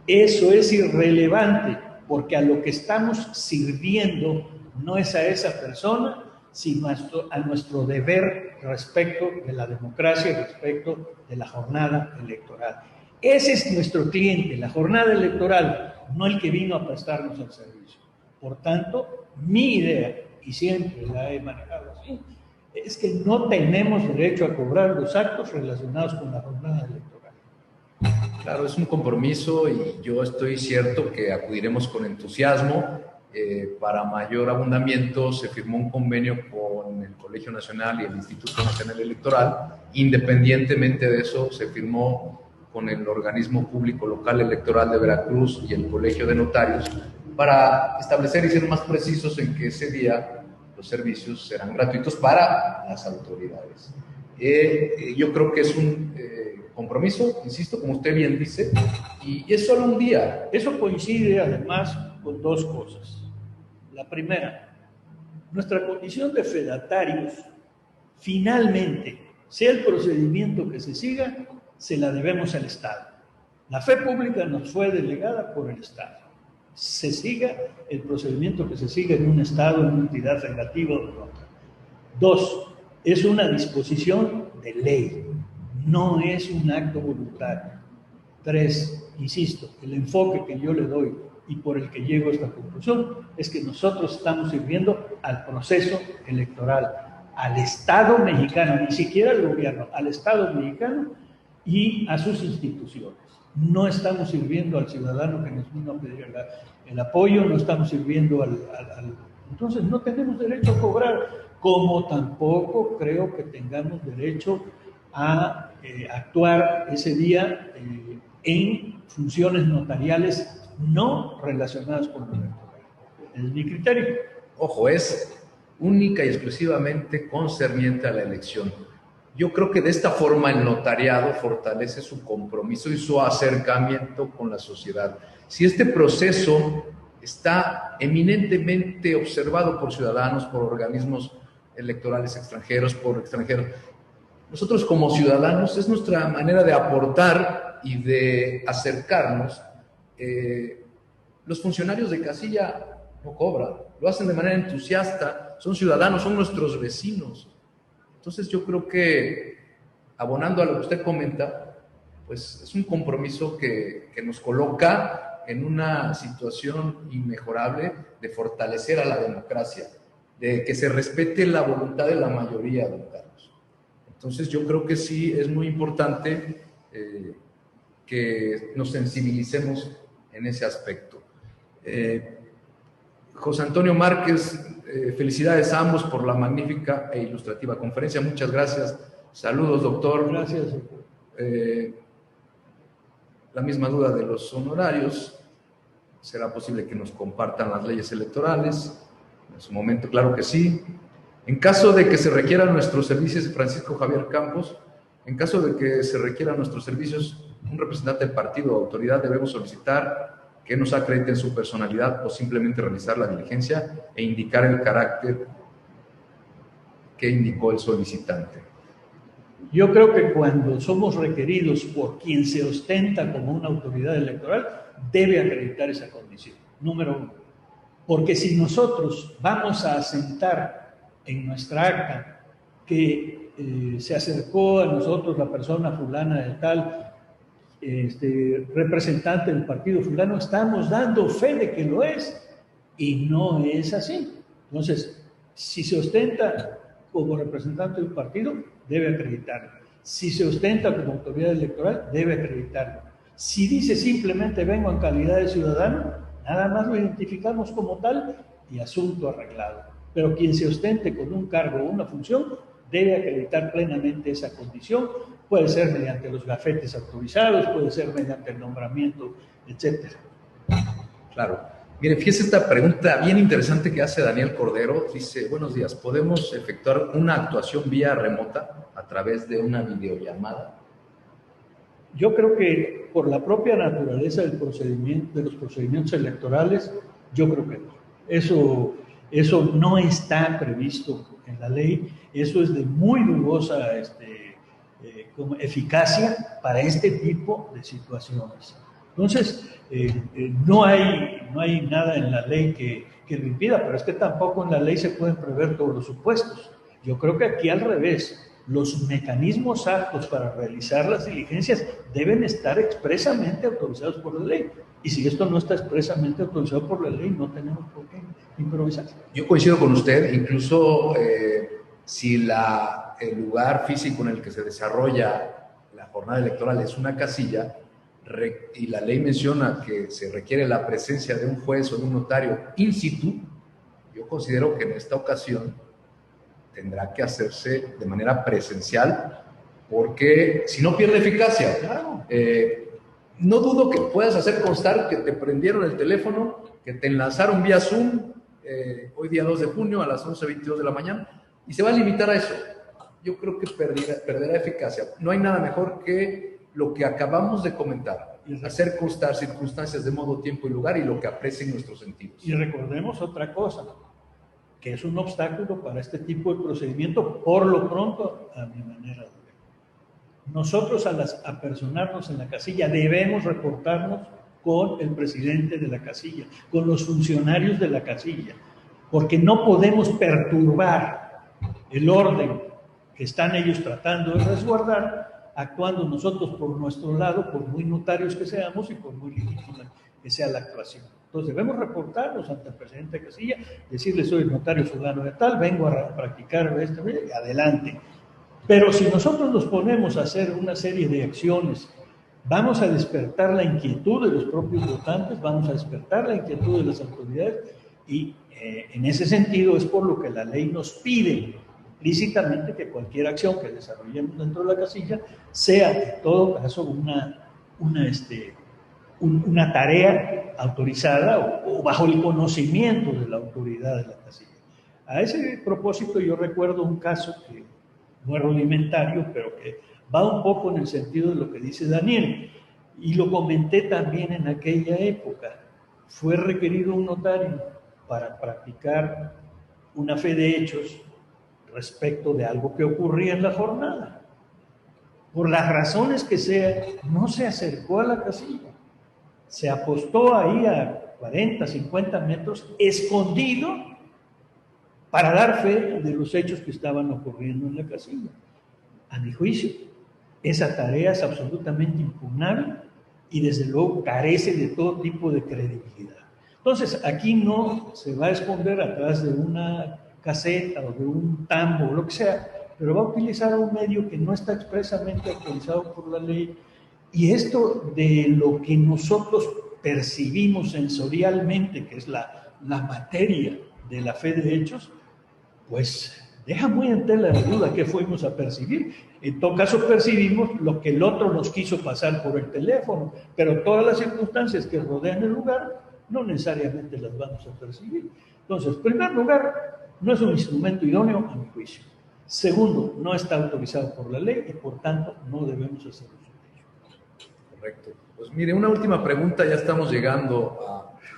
eso es irrelevante, porque a lo que estamos sirviendo no es a esa persona, sino a nuestro deber respecto de la democracia y respecto de la jornada electoral. Ese es nuestro cliente, la jornada electoral, no el que vino a prestarnos el servicio. Por tanto, mi idea, y siempre la he manejado así, es que no tenemos derecho a cobrar los actos relacionados con la jornada electoral. Claro, es un compromiso y yo estoy cierto que acudiremos con entusiasmo. Para mayor abundamiento se firmó un convenio con el Colegio Nacional y el Instituto Nacional Electoral. Independientemente de eso, se firmó con el organismo público local electoral de Veracruz y el Colegio de Notarios para establecer y ser más precisos en que ese día los servicios serán gratuitos para las autoridades. Yo creo que es un compromiso, insisto, como usted bien dice, y es solo un día. Eso coincide además con dos cosas. La primera, nuestra condición de fedatarios, finalmente, sea el procedimiento que se siga, se la debemos al Estado. La fe pública nos fue delegada por el Estado. Se siga el procedimiento que se siga en un Estado, en una entidad federativa o en otra. Dos, es una disposición de ley, no es un acto voluntario. Tres, insisto, el enfoque que yo le doy y por el que llego a esta conclusión es que nosotros estamos sirviendo al proceso electoral, al Estado mexicano, ni siquiera al gobierno, al Estado mexicano y a sus instituciones. No estamos sirviendo al ciudadano que nos vino a pedir el apoyo, no estamos sirviendo Entonces no tenemos derecho a cobrar, como tampoco creo que tengamos derecho a actuar ese día en funciones notariales no relacionadas con lo electoral. Es mi criterio. Ojo, es única y exclusivamente concerniente a la elección. Yo creo que de esta forma el notariado fortalece su compromiso y su acercamiento con la sociedad. Si este proceso está eminentemente observado por ciudadanos, por organismos electorales extranjeros, por extranjeros, nosotros como ciudadanos es nuestra manera de aportar y de acercarnos. Los funcionarios de casilla no cobran, lo hacen de manera entusiasta, son ciudadanos, son nuestros vecinos. Entonces yo creo que, abonando a lo que usted comenta, pues es un compromiso que nos coloca en una situación inmejorable de fortalecer a la democracia, de que se respete la voluntad de la mayoría, don Carlos. Entonces yo creo que sí es muy importante que nos sensibilicemos en ese aspecto. José Antonio Márquez, felicidades a ambos por la magnífica e ilustrativa conferencia. Muchas gracias. Saludos, doctor. Gracias. La misma duda de los honorarios. ¿Será posible que nos compartan las leyes electorales? En su momento, claro que sí. En caso de que se requieran nuestros servicios, Francisco Javier Campos, en caso de que se requieran nuestros servicios, un representante del partido o autoridad debemos solicitar que nos acrediten su personalidad o simplemente realizar la diligencia e indicar el carácter que indicó el solicitante. Yo creo que cuando somos requeridos por quien se ostenta como una autoridad electoral, debe acreditar esa condición, número uno. Porque si nosotros vamos a asentar en nuestra acta que se acercó a nosotros la persona fulana de tal, representante del partido fulano, estamos dando fe de que lo es, y no es así. Entonces, si se ostenta como representante de un partido, debe acreditarlo. Si se ostenta como autoridad electoral, debe acreditarlo. Si dice simplemente vengo en calidad de ciudadano, nada más lo identificamos como tal y asunto arreglado. Pero quien se ostente con un cargo o una función debe acreditar plenamente esa condición. Puede ser mediante los gafetes autorizados, puede ser mediante el nombramiento, etcétera. Claro. Mire, fíjese esta pregunta bien interesante que hace Daniel Cordero. Dice, buenos días, ¿podemos efectuar una actuación vía remota a través de una videollamada? yo creo que por la propia naturaleza del procedimiento, de los procedimientos electorales, yo creo que no. Eso no está previsto en la ley, eso es de muy dudosa como eficacia para este tipo de situaciones. Entonces, no hay nada en la ley que lo impida, pero es que tampoco en la ley se pueden prever todos los supuestos. Yo creo que aquí al revés, los mecanismos aptos para realizar las diligencias deben estar expresamente autorizados por la ley. Y si esto no está expresamente autorizado por la ley, no tenemos por qué improvisar. Yo coincido con usted, incluso si el lugar físico en el que se desarrolla la jornada electoral es una casilla, y la ley menciona que se requiere la presencia de un juez o de un notario in situ, yo considero que en esta ocasión tendrá que hacerse de manera presencial, porque si no pierde eficacia. Claro. No dudo que puedas hacer constar que te prendieron el teléfono, que te enlazaron vía Zoom, hoy día 2 de junio a las 11:22 de la mañana, y se va a limitar a eso. Yo creo que perderá eficacia. No hay nada mejor que lo que acabamos de comentar, hacer constar circunstancias de modo, tiempo y lugar y lo que aprecien nuestros sentidos. Y recordemos otra cosa, que es un obstáculo para este tipo de procedimiento, por lo pronto, a mi manera de ver. Nosotros al apersonarnos en la casilla debemos reportarnos con el presidente de la casilla, con los funcionarios de la casilla, porque no podemos perturbar el orden que están ellos tratando de resguardar, actuando nosotros por nuestro lado, por muy notarios que seamos y por muy legítima que sea la actuación. Entonces debemos reportarnos ante el presidente de casilla, decirle: soy el notario fulano de tal, vengo a practicar esto, y adelante. Pero si nosotros nos ponemos a hacer una serie de acciones, vamos a despertar la inquietud de los propios votantes, vamos a despertar la inquietud de las autoridades, y en ese sentido es por lo que la ley nos pide implícitamente que cualquier acción que desarrollemos dentro de la casilla sea en todo caso una tarea autorizada o bajo el conocimiento de la autoridad de la casilla. A ese propósito yo recuerdo un caso que no es rudimentario, pero que va un poco en el sentido de lo que dice Daniel, y lo comenté también en aquella época. Fue requerido un notario para practicar una fe de hechos respecto de algo que ocurría en la jornada. Por las razones que sea, no se acercó a la casilla. Se apostó ahí a 40, 50 metros, escondido, para dar fe de los hechos que estaban ocurriendo en la casilla. A mi juicio, esa tarea es absolutamente impugnable y desde luego carece de todo tipo de credibilidad. Entonces, aquí no se va a esconder atrás de una caseta o de un tambo o lo que sea, pero va a utilizar un medio que no está expresamente autorizado por la ley, y esto de lo que nosotros percibimos sensorialmente, que es la materia de la fe de hechos, pues deja muy en tela de duda qué fuimos a percibir. En todo caso percibimos lo que el otro nos quiso pasar por el teléfono, pero todas las circunstancias que rodean el lugar no necesariamente las vamos a percibir. Entonces, en primer lugar, no es un instrumento idóneo a mi juicio. Segundo, no está autorizado por la ley y por tanto no debemos hacer uso de ello. Correcto. Pues mire, una última pregunta, ya estamos llegando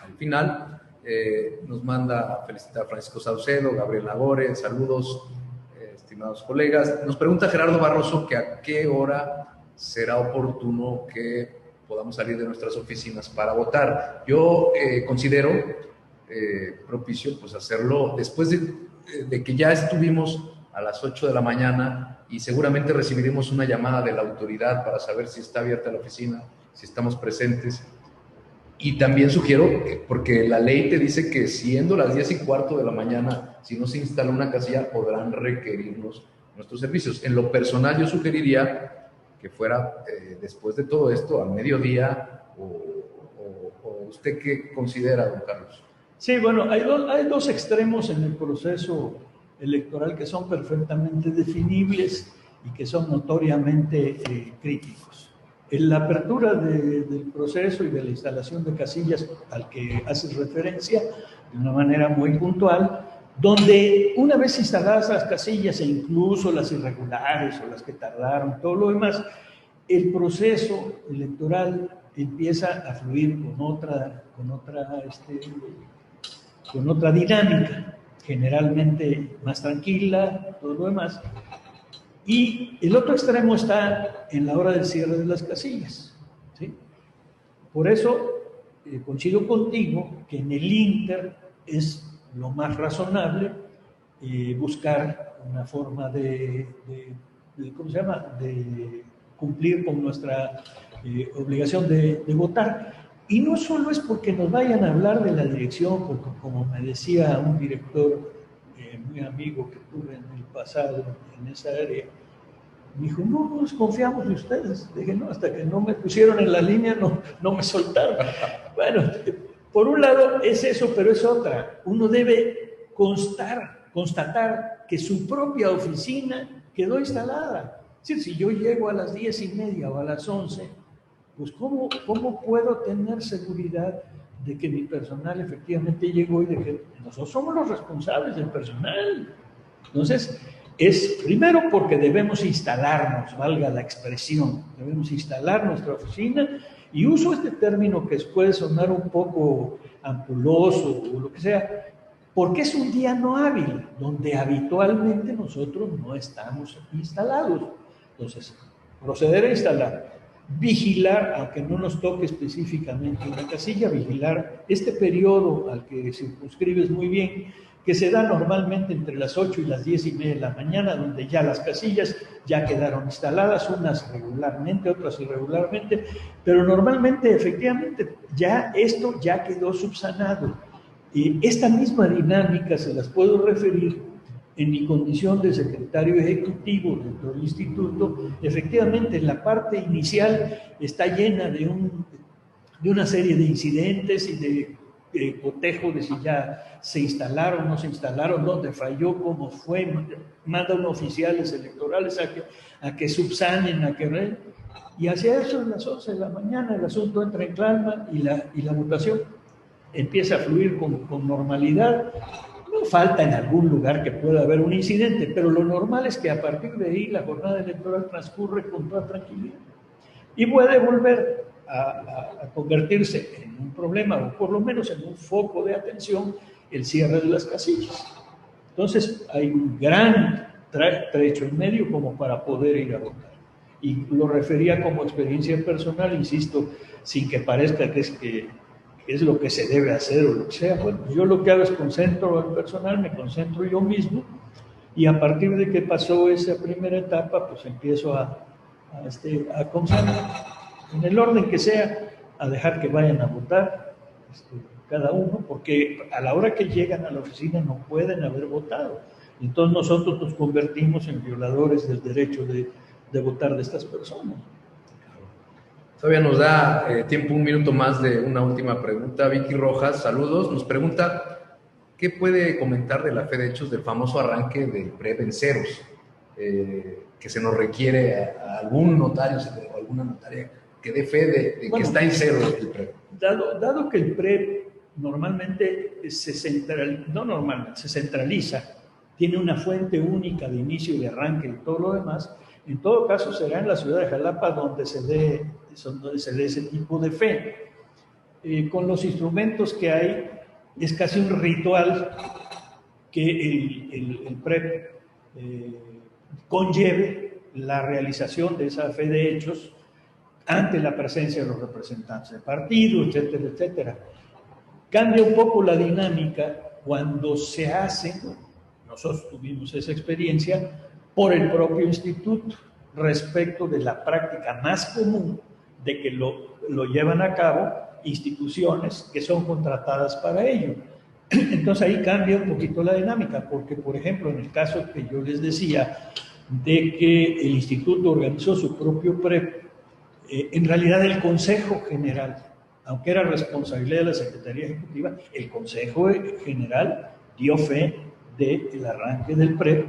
al final. Nos manda a felicitar a Francisco Saucedo, Gabriel Nagore, saludos, estimados colegas. Nos pregunta Gerardo Barroso que a qué hora será oportuno que podamos salir de nuestras oficinas para votar. Yo considero propicio pues hacerlo después de que ya estuvimos a las 8 de la mañana y seguramente recibiremos una llamada de la autoridad para saber si está abierta la oficina, si estamos presentes. Y también sugiero, porque la ley te dice que siendo las 10:15 de la mañana, si no se instala una casilla, podrán requerirnos nuestros servicios. En lo personal, yo sugeriría que fuera después de todo esto, al mediodía, o ¿usted qué considera, don Carlos? Sí, bueno, hay dos extremos en el proceso electoral que son perfectamente definibles y que son notoriamente críticos. En la apertura del proceso y de la instalación de casillas al que haces referencia de una manera muy puntual, donde una vez instaladas las casillas e incluso las irregulares o las que tardaron, todo lo demás, el proceso electoral empieza a fluir con otra dinámica, generalmente más tranquila, todo lo demás. Y el otro extremo está en la hora del cierre de las casillas, ¿sí? Por eso coincido contigo que en el Inter es lo más razonable buscar una forma ¿cómo se llama?, de cumplir con nuestra obligación de votar. Y no solo es porque nos vayan a hablar de la dirección, porque como me decía un director muy amigo que tuve en el pasado en esa área, me dijo, no nos confiamos de ustedes. Dije, no, hasta que no me pusieron en la línea no me soltaron. Bueno, por un lado es eso, pero es otra. Uno debe constatar que su propia oficina quedó instalada. Es decir, si yo llego a las 10:30 o a las 11, pues ¿cómo puedo tener seguridad de que mi personal efectivamente llegó y de que nosotros somos los responsables del personal? Entonces, es primero porque debemos instalarnos, valga la expresión, debemos instalar nuestra oficina, y uso este término que puede sonar un poco ampuloso o lo que sea, porque es un día no hábil, donde habitualmente nosotros no estamos instalados. Entonces, proceder a instalar, vigilar, aunque no nos toque específicamente una casilla, vigilar este periodo al que circunscribes muy bien, que se da normalmente entre las 8 y las 10:30 de la mañana, donde ya las casillas ya quedaron instaladas, unas regularmente, otras irregularmente, pero normalmente, efectivamente, ya esto ya quedó subsanado. Y esta misma dinámica se las puedo referir en mi condición de secretario ejecutivo dentro del instituto. Efectivamente, la parte inicial está llena de una serie de incidentes y de cotejo de si ya se instalaron, no se instalaron, dónde falló, cómo fue, mandan oficiales electorales a que subsanen, y hacia eso, a las 11 de la mañana, el asunto entra en calma y la votación empieza a fluir con normalidad. No falta en algún lugar que pueda haber un incidente, pero lo normal es que a partir de ahí la jornada electoral transcurre con toda tranquilidad y puede volver a convertirse en un problema, o por lo menos en un foco de atención, el cierre de las casillas. Entonces hay un gran trecho en medio como para poder ir a votar. Y lo refería como experiencia personal, insisto, sin que parezca que es lo que se debe hacer o lo que sea. Bueno, yo lo que hago es concentro al personal, me concentro yo mismo, y a partir de que pasó esa primera etapa, pues empiezo a concentrar, en el orden que sea, a dejar que vayan a votar cada uno, porque a la hora que llegan a la oficina no pueden haber votado. Entonces nosotros nos convertimos en violadores del derecho de votar de estas personas. Todavía nos da tiempo, un minuto más de una última pregunta. Vicky Rojas, saludos, nos pregunta, ¿qué puede comentar de la fe de hechos del famoso arranque del PREP en ceros? Que se nos requiere a algún notario o alguna notaria que dé fe de que está en cero el PREP. Dado que el PREP normalmente se centraliza, tiene una fuente única de inicio y de arranque y todo lo demás, en todo caso será en la ciudad de Jalapa donde se dé ese tipo de fe. Con los instrumentos que hay, es casi un ritual que el PREP conlleve la realización de esa fe de hechos ante la presencia de los representantes del partido, etcétera, etcétera. Cambia un poco la dinámica cuando se hace, nosotros tuvimos esa experiencia, por el propio instituto, respecto de la práctica más común de que lo llevan a cabo instituciones que son contratadas para ello. Entonces ahí cambia un poquito la dinámica, porque por ejemplo en el caso que yo les decía de que el instituto organizó su propio PREP, en realidad el Consejo General, aunque era responsabilidad de la Secretaría Ejecutiva, el Consejo General dio fe del arranque del PREP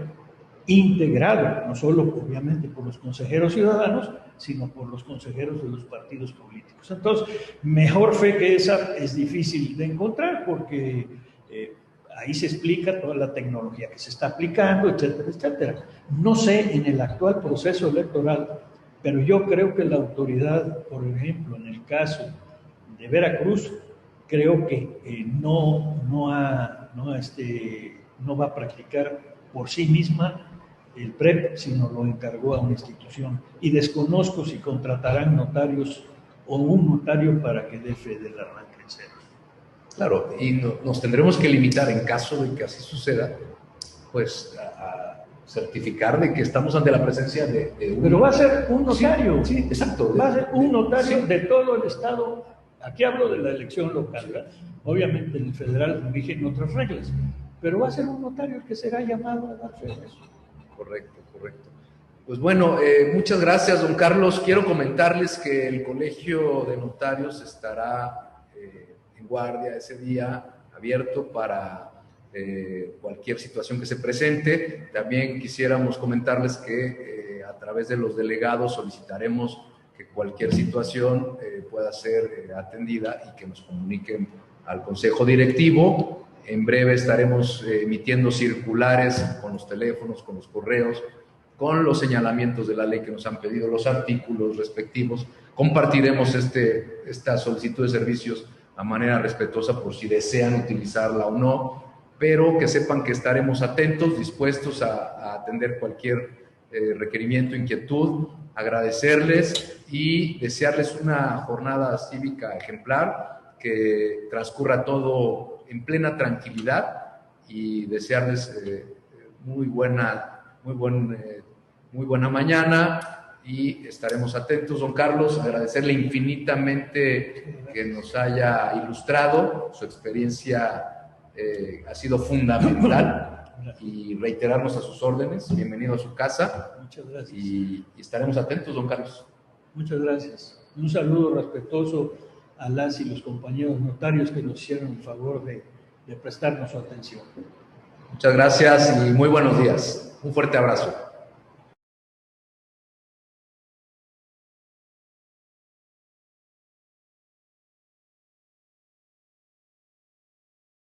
integrado, no solo obviamente por los consejeros ciudadanos, sino por los consejeros de los partidos políticos. Entonces, mejor fe que esa es difícil de encontrar, porque ahí se explica toda la tecnología que se está aplicando, etcétera, etcétera. No sé en el actual proceso electoral Pero yo creo que la autoridad, por ejemplo, en el caso de Veracruz, creo que no va a practicar por sí misma el PREP, sino lo encargó a una institución. Y desconozco si contratarán notarios o un notario para que dé fe del arranque en cero. Claro, y nos tendremos que limitar, en caso de que así suceda, pues a certificar de que estamos ante la presencia de un... Pero va a ser un notario. Sí, sí, exacto. Va a ser un notario de todo el Estado. Aquí hablo de la elección local, ¿verdad? Obviamente en el federal rigen otras reglas, pero va a ser un notario el que será llamado a dar fe de eso. Correcto, correcto. Pues bueno, muchas gracias, don Carlos. Quiero comentarles que el Colegio de Notarios estará en guardia ese día, abierto para cualquier situación que se presente. También quisiéramos comentarles que a través de los delegados solicitaremos que cualquier situación pueda ser atendida y que nos comuniquen al Consejo Directivo. En breve estaremos emitiendo circulares con los teléfonos, con los correos, con los señalamientos de la ley que nos han pedido, los artículos respectivos. Compartiremos esta solicitud de servicios a manera respetuosa por si desean utilizarla o no, pero que sepan que estaremos atentos, dispuestos a atender cualquier requerimiento, inquietud, agradecerles y desearles una jornada cívica ejemplar, que transcurra todo en plena tranquilidad y desearles muy buena mañana y estaremos atentos. Don Carlos, agradecerle infinitamente que nos haya ilustrado, su experiencia ha sido fundamental y reiterarnos a sus órdenes. Bienvenido a su casa. Muchas gracias. Y estaremos atentos, don Carlos. Muchas gracias. Un saludo respetuoso a las y los compañeros notarios que nos hicieron el favor de prestarnos su atención. Muchas gracias y muy buenos días. Un fuerte abrazo.